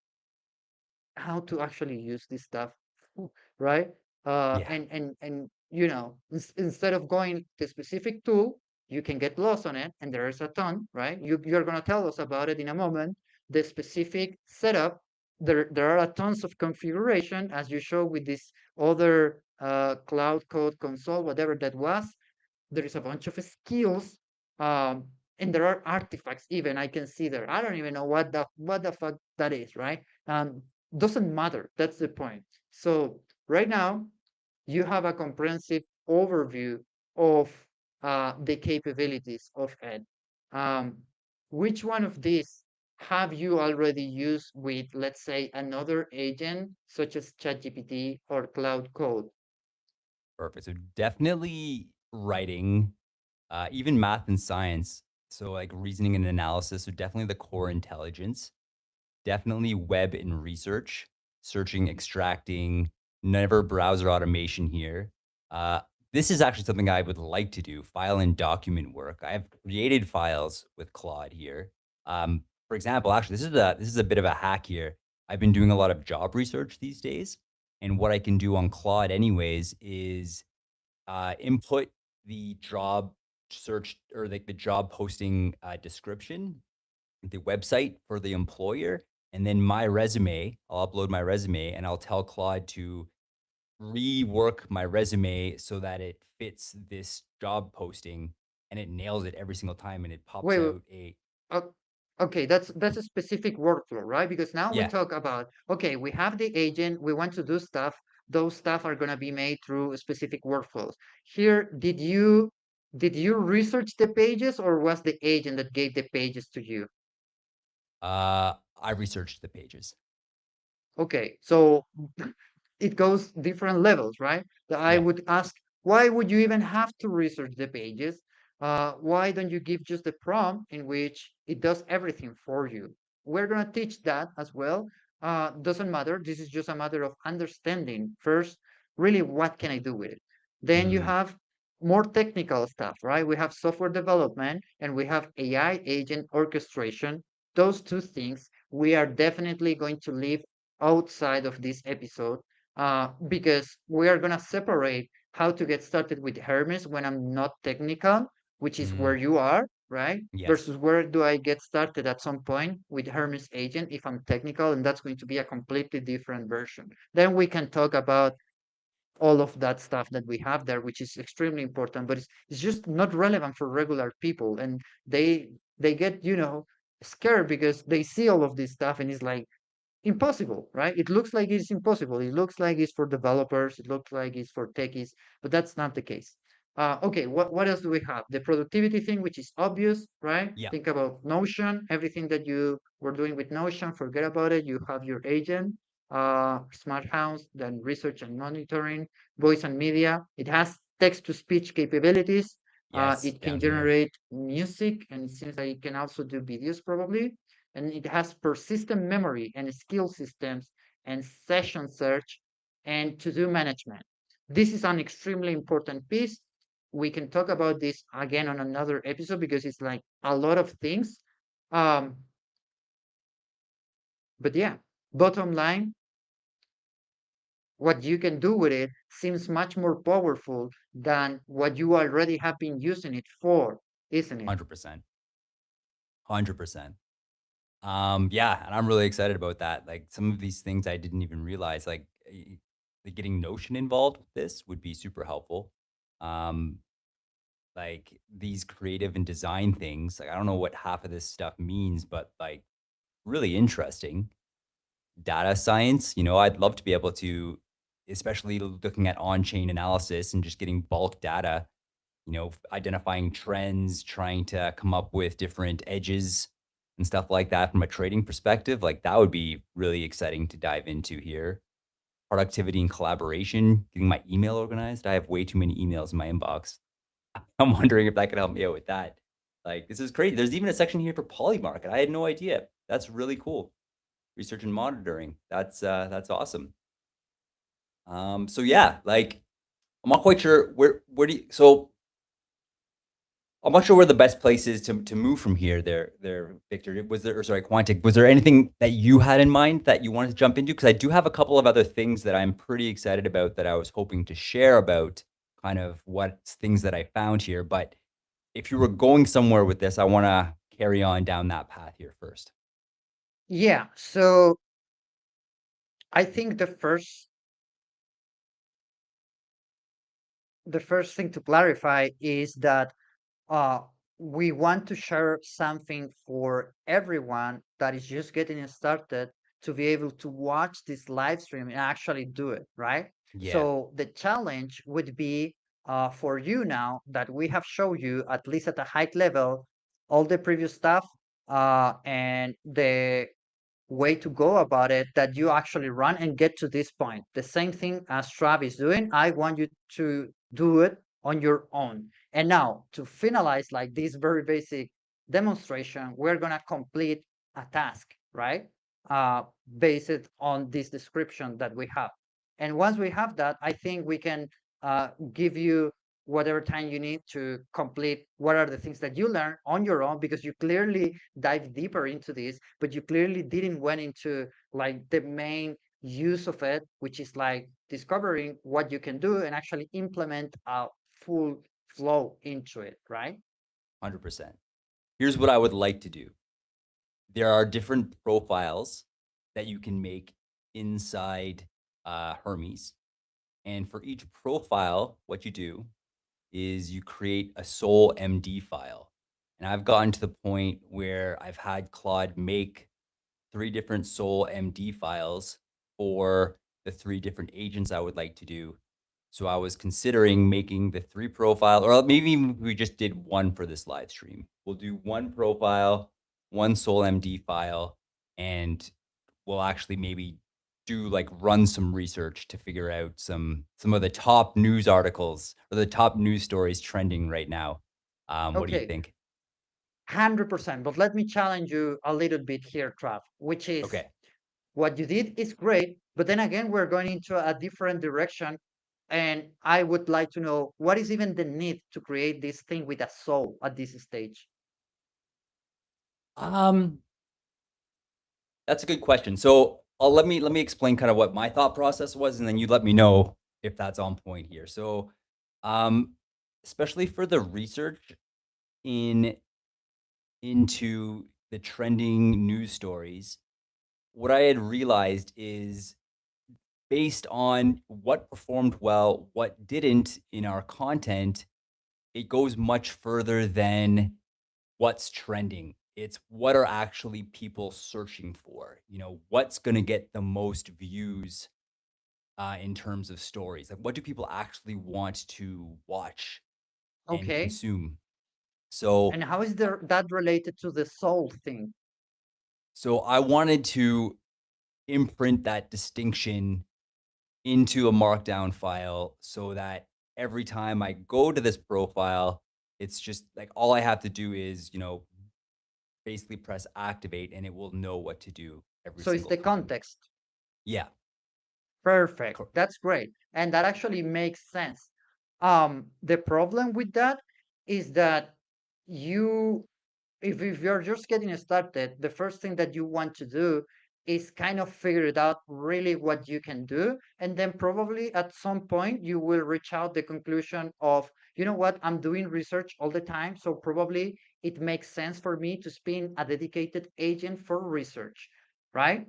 how to actually use this stuff, right? Yeah. And you know, instead of going to specific tool, you can get lost on it, and there is a ton, right? You're gonna tell us about it in a moment. The specific setup, there are a tons of configuration, as you show with this other cloud code console, whatever that was. There is a bunch of skills, um, and there are artifacts even I can see there. I don't even know what the fuck that is, right? Doesn't matter. That's the point. So right now you have a comprehensive overview of the capabilities of Ed. Um, which one of these have you already used with, let's say, another agent such as ChatGPT or Cloud Code? Perfect. So definitely writing, even math and science. So like reasoning and analysis. So definitely the core intelligence. Definitely web and research, searching, extracting, never browser automation here. Uh, this is actually something I would like to do, file and document work. I have created files with Claude here. For example, actually, this is a bit of a hack here. I've been doing a lot of job research these days, and what I can do on Claude, anyways, is input the job search or like the job posting description, the website for the employer, and then my resume. I'll upload my resume and I'll tell Claude to rework my resume so that it fits this job posting and it nails it every single time and it pops Wait, out a O- Okay, that's a specific workflow, right? Because now we yeah. talk about, okay, we have the agent, we want to do stuff. Those stuff are gonna be made through specific workflows. Here, did you research the pages or was the agent that gave the pages to you? I researched the pages. Okay, so it goes different levels, right? That I Yeah. would ask, why would you even have to research the pages? Why don't you give just the prompt in which it does everything for you? We're gonna teach that as well. Doesn't matter. This is just a matter of understanding first, really, what can I do with it? Then you Mm, have more technical stuff, right? We have software development and we have AI agent orchestration. Those two things we are definitely going to leave outside of this episode because we are going to separate how to get started with Hermes when I'm not technical, which is where mm, you are, right? yes. Versus where do I get started at some point with Hermes agent if I'm technical, and that's going to be a completely different version. Then we can talk about all of that stuff that we have there, which is extremely important, but it's just not relevant for regular people. And they get, scared because they see all of this stuff and it's like, impossible, right? It looks like it's impossible. It looks like it's for developers. It looks like it's for techies, but that's not the case. Okay, what else do we have? The productivity thing, which is obvious, right? Yeah. Think about Notion, everything that you were doing with Notion, forget about it. You have your agent, Smart House, then research and monitoring, voice and media. It has text to speech capabilities. Yes. It can Down here. generate music, and it seems like it can also do videos probably, and it has persistent memory and skill systems and session search and to-do management. This is an extremely important piece. We can talk about this again on another episode because it's like a lot of things. Um, but yeah, bottom line, what you can do with it seems much more powerful than what you already have been using it for, isn't it? 100%. 100%. Yeah, and I'm really excited about that. Like some of these things I didn't even realize, like getting Notion involved with this would be super helpful. Um, like these creative and design things, like I don't know what half of this stuff means, but like really interesting. Data science, I'd love to be able to, especially looking at on-chain analysis and just getting bulk data, identifying trends, trying to come up with different edges and stuff like that from a trading perspective. Like that would be really exciting to dive into here. Productivity and collaboration, getting my email organized. I have way too many emails in my inbox. I'm wondering if that could help me out with that. Like, this is crazy. There's even a section here for Polymarket. I had no idea. That's really cool. Research and monitoring. That's awesome. So yeah, like I'm not quite sure where do you, so I'm not sure where the best place is to move from here there, Victor. Was there, or sorry, Quantic, was there anything that you had in mind that you wanted to jump into? Because I do have a couple of other things that I'm pretty excited about that I was hoping to share about kind of what things that I found here. But if you were going somewhere with this, I want to carry on down that path here first. Yeah. So I think the first thing to clarify is that uh, we want to share something for everyone that is just getting started to be able to watch this live stream and actually do it, right? Yeah, So the challenge would be for you now that we have shown you, at least at a high level, all the previous stuff and the way to go about it, that you actually run and get to this point. The same thing as Travis doing. I want you to do it on your own. And now to finalize like this very basic demonstration, we're gonna complete a task, right? Uh, Based on this description that we have. And once we have that, I think we can give you whatever time you need to complete what are the things that you learn on your own, because you clearly dive deeper into this, but you clearly didn't went into like the main use of it, which is like discovering what you can do and actually implement a full flow into it, right? 100%. Here's what I would like to do. There are different profiles that you can make inside Hermes. And for each profile, what you do is you create a sole MD file. And I've gotten to the point where I've had Claude make 3 different sole MD files for the 3 different agents I would like to do. So I was considering making the 3 profile, or maybe even we just did 1 for this live stream. We'll do 1 profile, 1 sole MD file, and we'll actually maybe do like run some research to figure out some of the top news articles or the top news stories trending right now. What do you Okay, think? 100%. But let me challenge you a little bit here, Trav, which is Okay. what you did is great, but then again, we're going into a different direction. And I would like to know what is even the need to create this thing with a soul at this stage? Um, that's a good question. So let me explain kind of what my thought process was, and then you let me know if that's on point here. So, um, especially for the research in into the trending news stories, what I had realized is based on what performed well, what didn't in our content, it goes much further than what's trending. It's what are actually people searching for? What's going to get the most views in terms of stories? Like, what do people actually want to watch and Okay. consume? So, And how is there that related to the soul thing? so I wanted to imprint that distinction into a markdown file so that every time I go to this profile, it's just like all I have to do is, basically press activate and it will know what to do every So it's single the time. context. Yeah. Perfect. cor- That's great. And that actually makes sense. The problem with that is that you if you're just getting started, the first thing that you want to do is kind of figure it out really what you can do. And then probably at some point you will reach out the conclusion of, you know what, I'm doing research all the time. So probably it makes sense for me to spin a dedicated agent for research, right?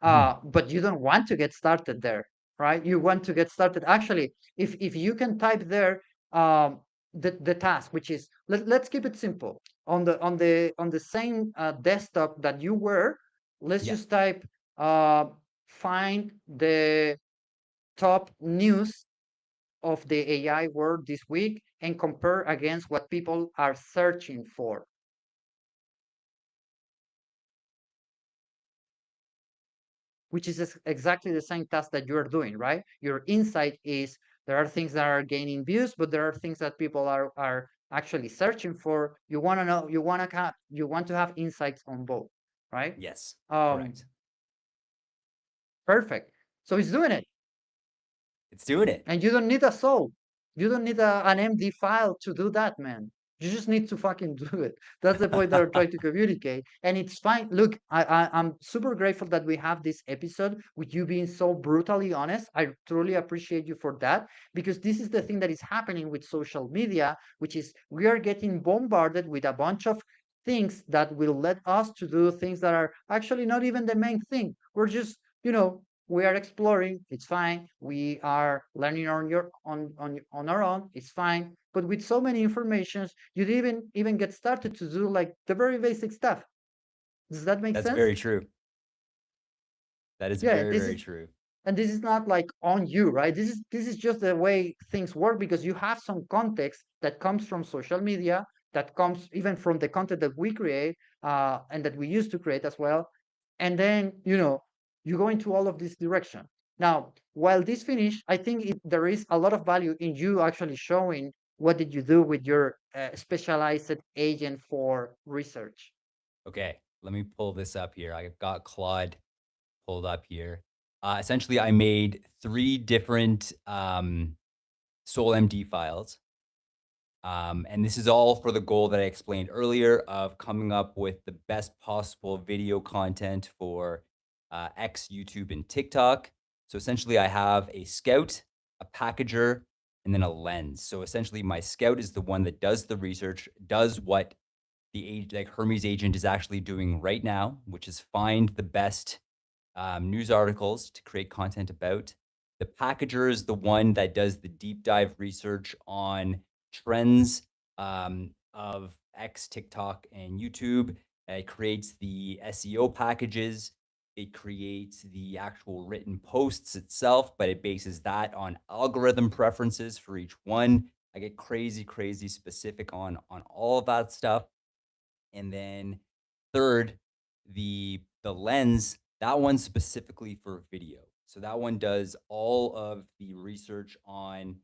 Mhm. But you don't want to get started there, right? You want to get started. Actually, if you can type there the task, which is let's keep it simple on the same desktop that you were, let's Yeah. just type uh, find the top news of the AI world this week and compare against what people are searching for, which is exactly the same task that you're doing, right? Your insight is there are things that are gaining views, but there are things that people are actually searching for. You want to know, you want to have insights on both, right? Yes. Um, Correct. Perfect. So it's doing it. It's doing it. And you don't need a soul. You don't need an MD file to do that, man. You just need to fucking do it. That's the point that I'm trying to communicate. And it's fine. Look, I'm super grateful that we have this episode with you being so brutally honest. I truly appreciate you for that because this is the thing that is happening with social media, which is we are getting bombarded with a bunch of things that will let us to do things that are actually not even the main thing. We're just, we are exploring, it's fine. We are learning on our own, it's fine. But with so many informations, you didn't even get started to do like the very basic stuff. Does that make That's sense? very true. That is Yeah, very, very true. and this is not like on you, right? This is just the way things work because you have some context that comes from social media, that comes even from the content that we create and that we used to create as well. And then you go into all of this direction. Now, while this finish, I think there is a lot of value in you actually showing what did you do with your specialized agent for research. Okay. Let me pull this up here. I got Claude pulled up here. Essentially, I made three different Soul MD files. And this is all for the goal that I explained earlier of coming up with the best possible video content for X, YouTube, and TikTok. So essentially, I have a scout, a packager, and then a lens. So essentially, my scout is the one that does the research, does what like Hermes agent is actually doing right now, which is find the best news articles to create content about. The packager is the one that does the deep dive research on trends of X, TikTok, and YouTube. It creates the SEO packages. It creates the actual written posts itself, but it bases that on algorithm preferences for each one. I get crazy, crazy specific on all of that stuff. And then third, the lens, that one's specifically for video. So that one does all of the research on,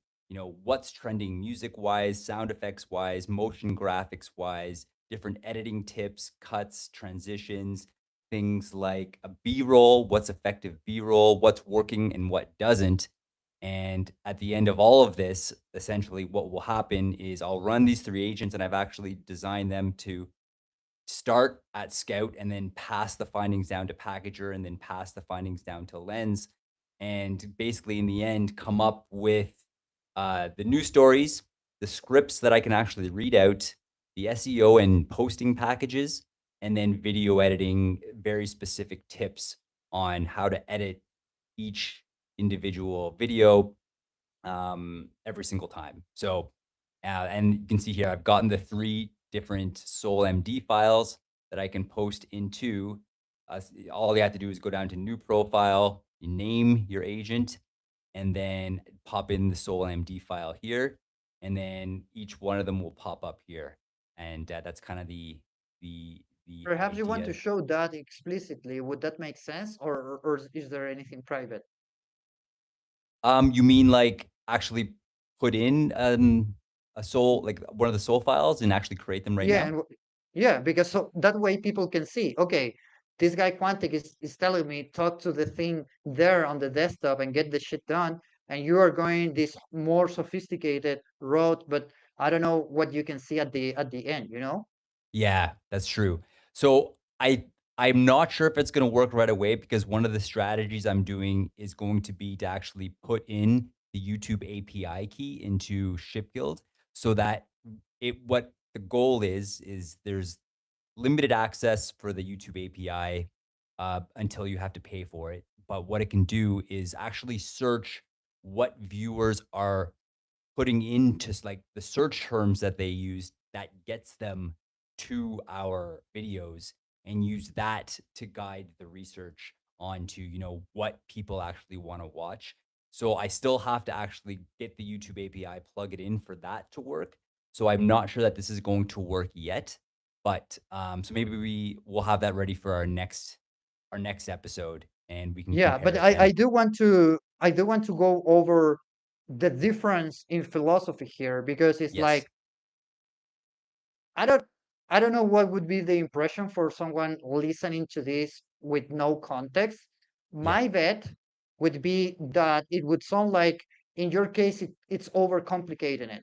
what's trending music wise, sound effects wise, motion graphics wise, different editing tips, cuts, transitions, things like a B-roll, what's effective B-roll, what's working and what doesn't. And at the end of all of this, essentially what will happen is I'll run these three agents, and I've actually designed them to start at Scout and then pass the findings down to Packager and then pass the findings down to Lens. And basically, in the end, come up with the news stories, the scripts that I can actually read out, the SEO and posting packages, and then video editing, very specific tips on how to edit each individual video every single time. So, and you can see here, I've gotten the three different Soul MD files that I can post into. All you have to do is go down to new profile, you name your agent, and then pop in the Soul MD file here, and then each one of them will pop up here, and that's kind of the Perhaps you want to idea. show that explicitly. Would that make sense, or is there anything private? You mean like actually put in a soul, like one of the soul files, and actually create them right Yeah, now? yeah, because so that way people can see, okay, this guy Quantic is telling me talk to the thing there on the desktop and get the shit done, and you are going this more sophisticated route, but I don't know what you can see at the end, you know? Yeah, that's true. So I'm not sure if it's going to work right away, because one of the strategies I'm doing is going to be to actually put in the YouTube API key into ShipGuild, so that what the goal is there's limited access for the YouTube API until you have to pay for it. But what it can do is actually search what viewers are putting into like the search terms that they use that gets them to our videos, and use that to guide the research onto, what people actually want to watch. So I still have to actually get the YouTube API, plug it in for that to work. So I'm not sure that this is going to work yet, but so maybe we will have that ready for our next episode, and we can Yeah, compare but it then. I do want to go over the difference in philosophy here because it's like Yes. I don't I don't know what would be the impression for someone listening to this with no context. Yeah. My bet would be that it would sound like in your case it's overcomplicating it.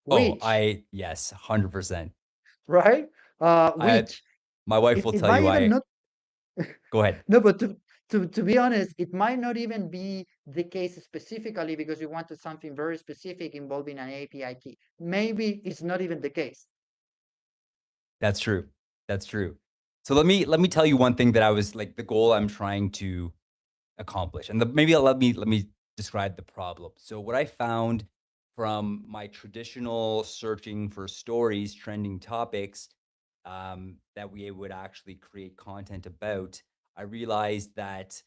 Oh, Which, I yes, 100%. right? I Which My wife will it tell might you even I not go ahead. no, but to be honest, it might not even be the case specifically because you wanted something very specific involving an API key. Maybe it's not even the case. That's true. That's true. So let me tell you one thing that I was like the goal I'm trying to accomplish. And let me describe the problem. So what I found from my traditional searching for stories, trending topics, that we would actually create content about, I realized that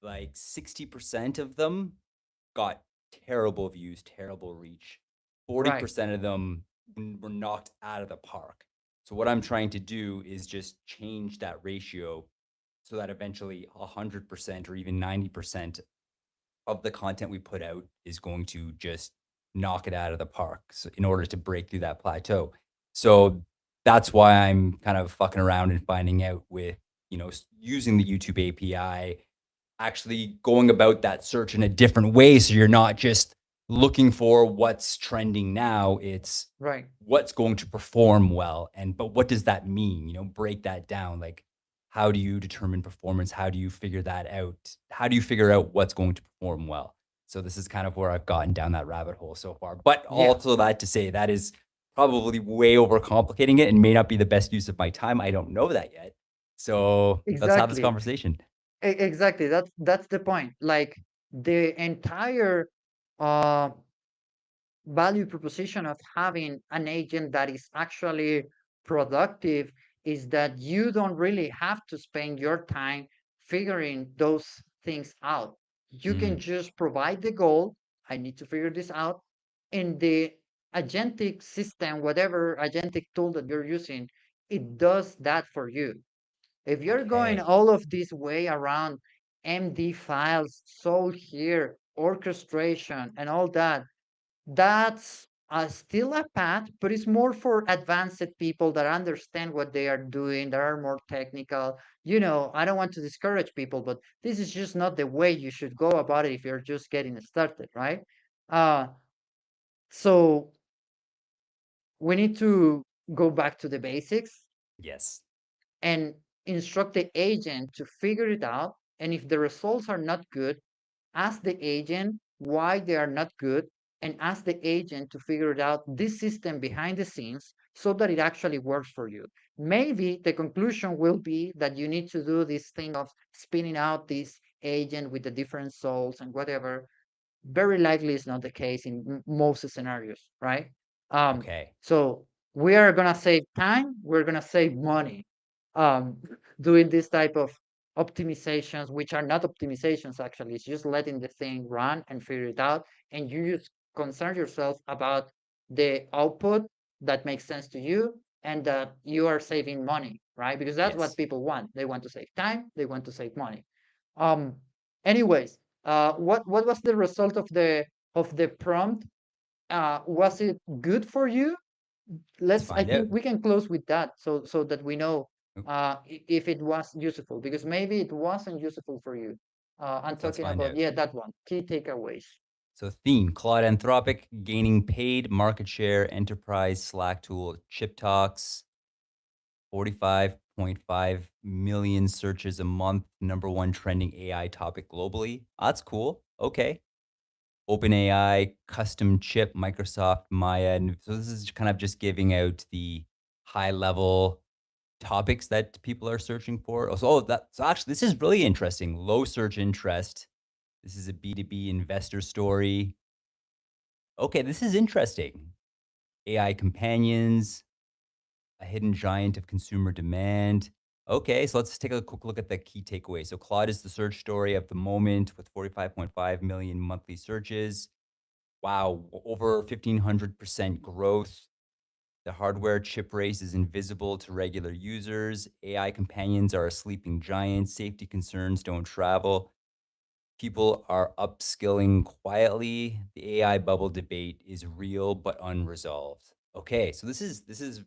like 60% of them got terrible views, terrible reach. Right. 40% of them were knocked out of the park. So what I'm trying to do is just change that ratio so that eventually 100% or even 90% of the content we put out is going to just knock it out of the park, so in order to break through that plateau. So that's why I'm kind of fucking around and finding out with, using the YouTube API, actually going about that search in a different way, so you're not just looking for what's trending now, it's Right. what's going to perform well. And but what does that mean? Break that down. Like, how do you determine performance? How do you figure that out? How do you figure out what's going to perform well? So this is kind of where I've gotten down that rabbit hole so far. But Yeah, also, that to say, that is probably way overcomplicating it and may not be the best use of my time. I don't know that yet. So let's have this exactly. conversation. Exactly. That's the point. Like the entire uh value proposition of having an agent that is actually productive is that you don't really have to spend your time figuring those things out. You can Mm, just provide the goal. I need to figure this out. And the agentic system, whatever agentic tool that you're using, it does that for you. If you're going okay. all of this way around MD files, sold here, orchestration, and all that. That's still a path, but it's more for advanced people that understand what they are doing, that are more technical. I don't want to discourage people, but this is just not the way you should go about it if you're just getting started, right? Uh, so we need to go back to the basics Yes. and instruct the agent to figure it out. And if the results are not good, ask the agent why they are not good, and ask the agent to figure it out this system behind the scenes so that it actually works for you. Maybe the conclusion will be that you need to do this thing of spinning out this agent with the different souls and whatever. Very likely is not the case in most scenarios, right? Um, Okay. so we are gonna save time, we're gonna save money, um, doing this type of optimizations, which are not optimizations actually. It's just letting the thing run and figure it out, and you just concern yourself about the output that makes sense to you and that you are saving money, right? Because that's what Yes. people want. They want to save time, they want to save money. Um, anyways, what was the result of the prompt? Was it good for you? Let's I find out. think we can close with that, so that we know So if it was useful, because maybe it wasn't useful for you. I'm let's talking find about, out. yeah, that one. Key takeaways. So theme, Claude Anthropic gaining paid market share, enterprise Slack tool, Chip Talks, 45.5 million searches a month, number one trending AI topic globally. That's cool. Okay. OpenAI, custom chip, Microsoft, Maya. And so this is kind of just giving out the high level topics that people are searching for. So actually, this is really interesting. Low search interest. This is a B2B investor story. Okay, this is interesting. AI companions, a hidden giant of consumer demand. Okay, so let's take a quick look at the key takeaways. So Claude is the search story of the moment with 45.5 million monthly searches. Wow, over 1500% growth. The hardware chip race is invisible to regular users. AI companions are a sleeping giant. Safety concerns don't travel. People are upskilling quietly. The AI bubble debate is real but unresolved. Okay, so this is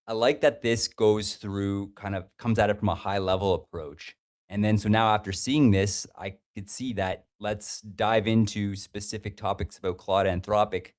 I like that this goes through kind of comes at it from a high level approach. And then so now after seeing this, I could see that let's dive into specific topics about Claude Anthropic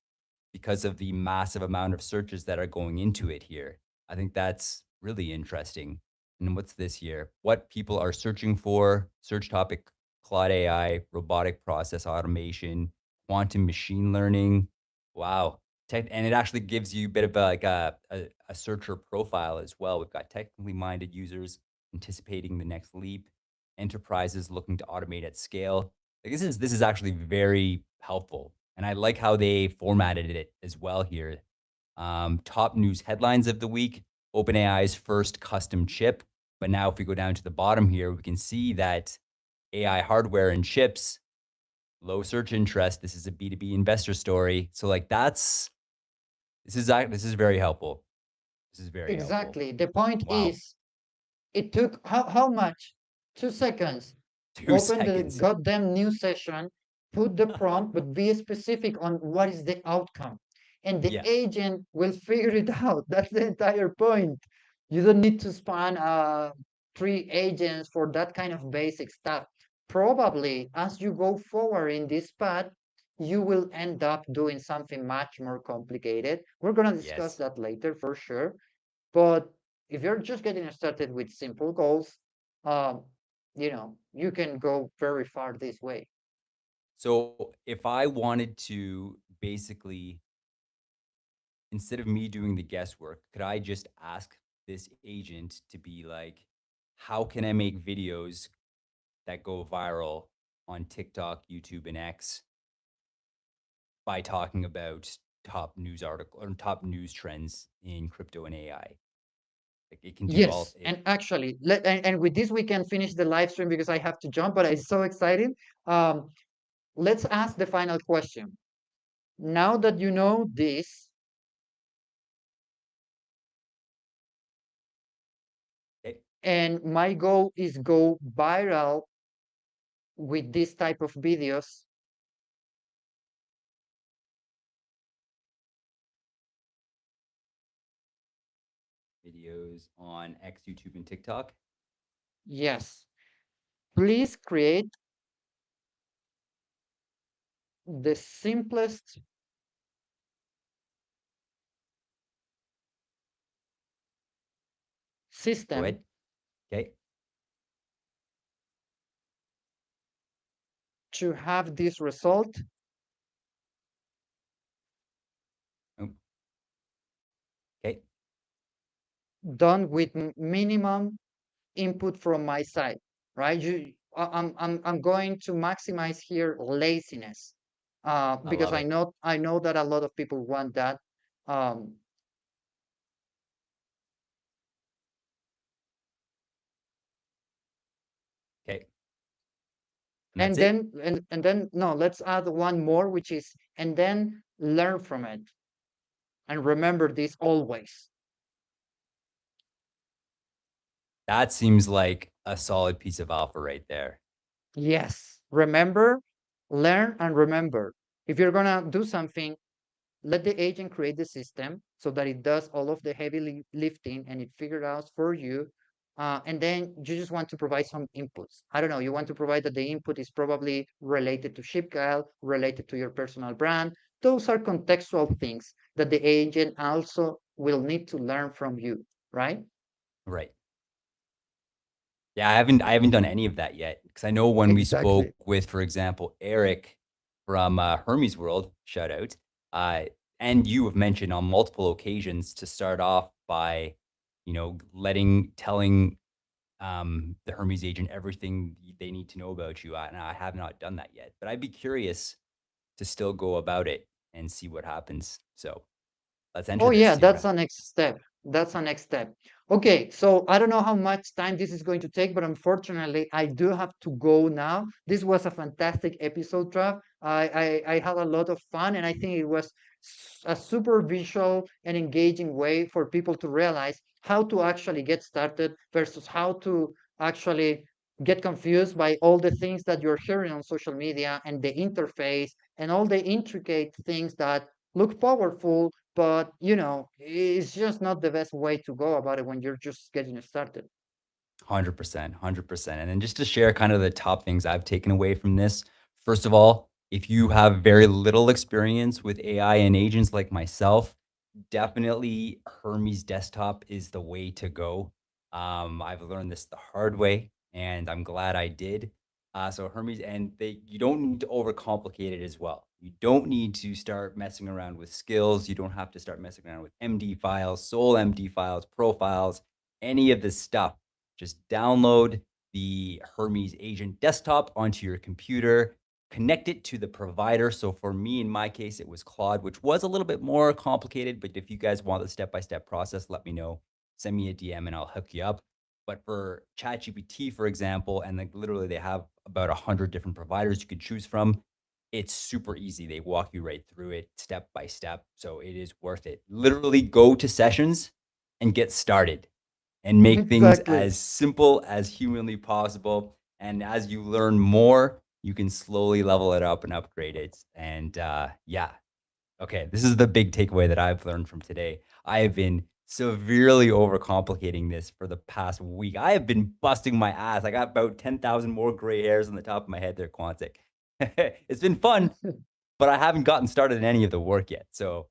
because of the massive amount of searches that are going into it here. I think that's really interesting. And what's this here? What people are searching for, search topic, Claude AI, robotic process automation, quantum machine learning. Wow. And it actually gives you a bit of a searcher profile as well. We've got technically minded users anticipating the next leap, enterprises looking to automate at scale. Like this is actually very helpful, and I like how they formatted it as well here. Top news headlines of the week: OpenAI's first custom chip. But now, if we go down to the bottom here, we can see that AI hardware and chips, low search interest. This is a B2B investor story. So, like, this is very helpful. This is very helpful. Exactly. The point Wow, is, it took how much? 2 seconds. Open the two seconds. goddamn new session, put the prompt, but be specific on what is the outcome. And the Yeah. agent will figure it out. That's the entire point. You don't need to span three agents for that kind of basic stuff. Probably as you go forward in this path, you will end up doing something much more complicated. We're going to discuss Yes. that later for sure. But if you're just getting started with simple goals, um, you can go very far this way. So, if I wanted to basically instead of me doing the guesswork, could I just ask this agent to be like, how can I make videos that go viral on TikTok, YouTube, and X by talking about top news article or top news trends in crypto and AI? Like it can do all Yes, it. and actually, and with this we can finish the live stream because I have to jump, but it's so exciting. Um, let's ask the final question. Now that you know this, it and my goal is go viral with this type of videos. Videos on X, YouTube, and TikTok. Yes, please create the simplest Go system ahead. Okay. to have this result Oh, okay. done with minimum input from my side, right? I'm going to maximize here laziness, I because love it. I know that a lot of people want that. Um, Okay. And that's and it. then and then no, let's add one more, which is and then learn from it and remember this always. That seems like a solid piece of alpha right there. Yes, remember, learn, and remember. If you're gonna do something, let the agent create the system so that it does all of the heavy lifting and it figures out for you. And then you just want to provide some inputs. I don't know, you want to provide that the input is probably related to ShipGal, related to your personal brand. Those are contextual things that the agent also will need to learn from you, right? Right. Yeah, I haven't done any of that yet because I know when we spoke Exactly. with, for example, Eric from Hermes World, shout out, uh, and you have mentioned on multiple occasions to start off by, telling the Hermes agent everything they need to know about you. And I have not done that yet, but I'd be curious to still go about it and see what happens. So let's enter Oh this, yeah, see what that's happens. a next step. That's a next step. Okay, so I don't know how much time this is going to take, but unfortunately, I do have to go now. This was a fantastic episode, Trav. I had a lot of fun, and I think it was a super visual and engaging way for people to realize how to actually get started versus how to actually get confused by all the things that you're hearing on social media and the interface and all the intricate things that look powerful, but it's just not the best way to go about it when you're just getting started. 100%, 100%. And then just to share kind of the top things I've taken away from this. First of all, if you have very little experience with AI and agents like myself, definitely Hermes Desktop is the way to go. I've learned this the hard way, and I'm glad I did. So Hermes, and you don't need to overcomplicate it as well. You don't need to start messing around with skills. You don't have to start messing around with MD files, sole MD files, profiles, any of this stuff. Just download the Hermes Agent Desktop onto your computer, connect it to the provider. So for me, in my case, it was Claude, which was a little bit more complicated. But if you guys want the step-by-step process, let me know. Send me a DM and I'll hook you up. But for ChatGPT, for example, and like literally they have about 100 different providers you could choose from. It's super easy. They walk you right through it step by step. So it is worth it. Literally go to sessions and get started and make things Exactly. as simple as humanly possible. And as you learn more, you can slowly level it up and upgrade it. And yeah, okay, this is the big takeaway that I've learned from today. I have been severely overcomplicating this for the past week. I have been busting my ass. I got about 10,000 more gray hairs on the top of my head there, Quantic. It's been fun, but I haven't gotten started in any of the work yet. So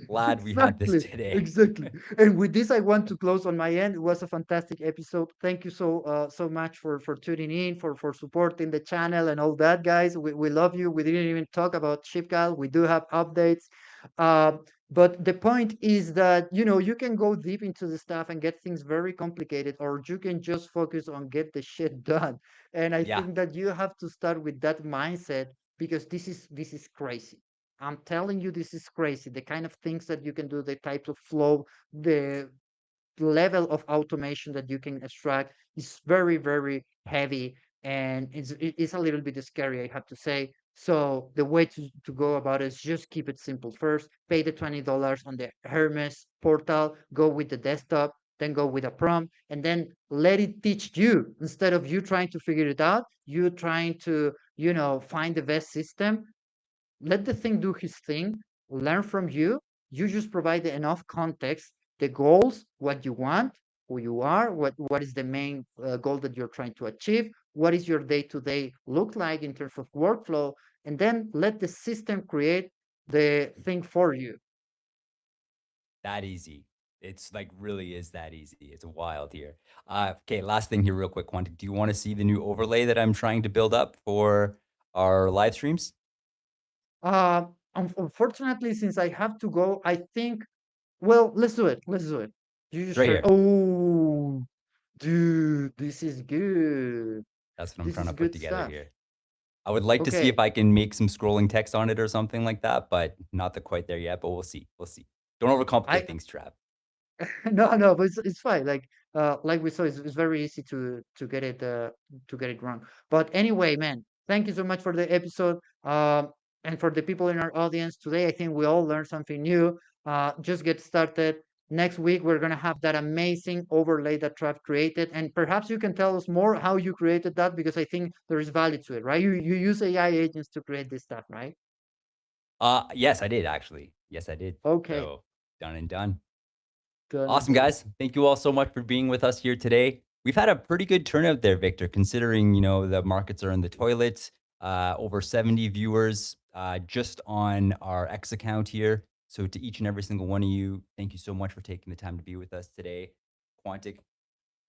glad we had this Exactly, today. exactly. And with this, I want to close on my end. It was a fantastic episode. Thank you so much for tuning in, for supporting the channel and all that, guys. We love you. We didn't even talk about ShipGal. We do have updates. Uh, but the point is that you can go deep into the stuff and get things very complicated, or you can just focus on get the shit done. And I Yeah, think that you have to start with that mindset because this is crazy. I'm telling you, this is crazy. The kind of things that you can do, the types of flow, the level of automation that you can extract is very, very heavy, and it's a little bit scary, I have to say. So the way to go about it is just keep it simple. First, pay the $20 on the Hermes portal, go with the desktop, then go with a prompt, and then let it teach you instead of you trying to figure it out. You trying to, find the best system. Let the thing do his thing, learn from you. You just provide enough context, the goals, what you want, who you are, what is the main goal that you're trying to achieve, what is your day to day look like in terms of workflow, and then let the system create the thing for you. That easy. It's like really is that easy. It's wild here. Okay, last thing here, real quick, Quantic. Do you want to see the new overlay that I'm trying to build up for our live streams? Uh, Unfortunately, since I have to go, I think, well, let's do it. Let's do it. You It's just right share. here. Oh, dude, this is good. That's what I'm This trying is to put good together stuff. here. I would like to see if Okay. I can make some scrolling text on it or something like that, but not the quite there yet. But we'll see. We'll see. Don't overcomplicate I things, Trav. no, no, but it's fine. Like we saw, it's very easy to get it wrong. But anyway, man, thank you so much for the episode. And for the people in our audience today, I think we all learned something new. Just get started. Next week, we're gonna have that amazing overlay that Trav created, and perhaps you can tell us more how you created that because I think there is value to it, right? You use AI agents to create this stuff, right? Yes, I did actually. Yes, I did. Okay, So done and done. done and Awesome, done. guys. Thank you all so much for being with us here today. We've had a pretty good turnout there, Victor, considering, the markets are in the toilet. Over 70 viewers just on our X account here. So to each and every single one of you, thank you so much for taking the time to be with us today. Quantic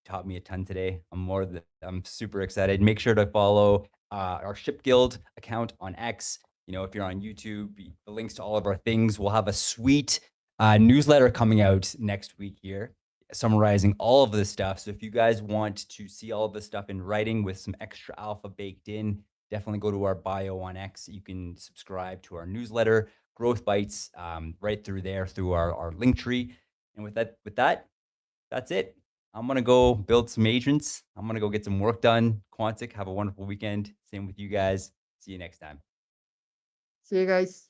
taught me a ton today. I'm super excited. Make sure to follow our Ship Guild account on X. If you're on YouTube, the links to all of our things. We'll have a sweet newsletter coming out next week here, summarizing all of this stuff. So if you guys want to see all of this stuff in writing with some extra alpha baked in, definitely go to our bio on X. You can subscribe to our newsletter, Growth Bites, right through there through our link tree. And with that, that's it. I'm gonna go build some agents. I'm gonna go get some work done. Quantic, have a wonderful weekend. Same with you guys. See you next time. See you guys.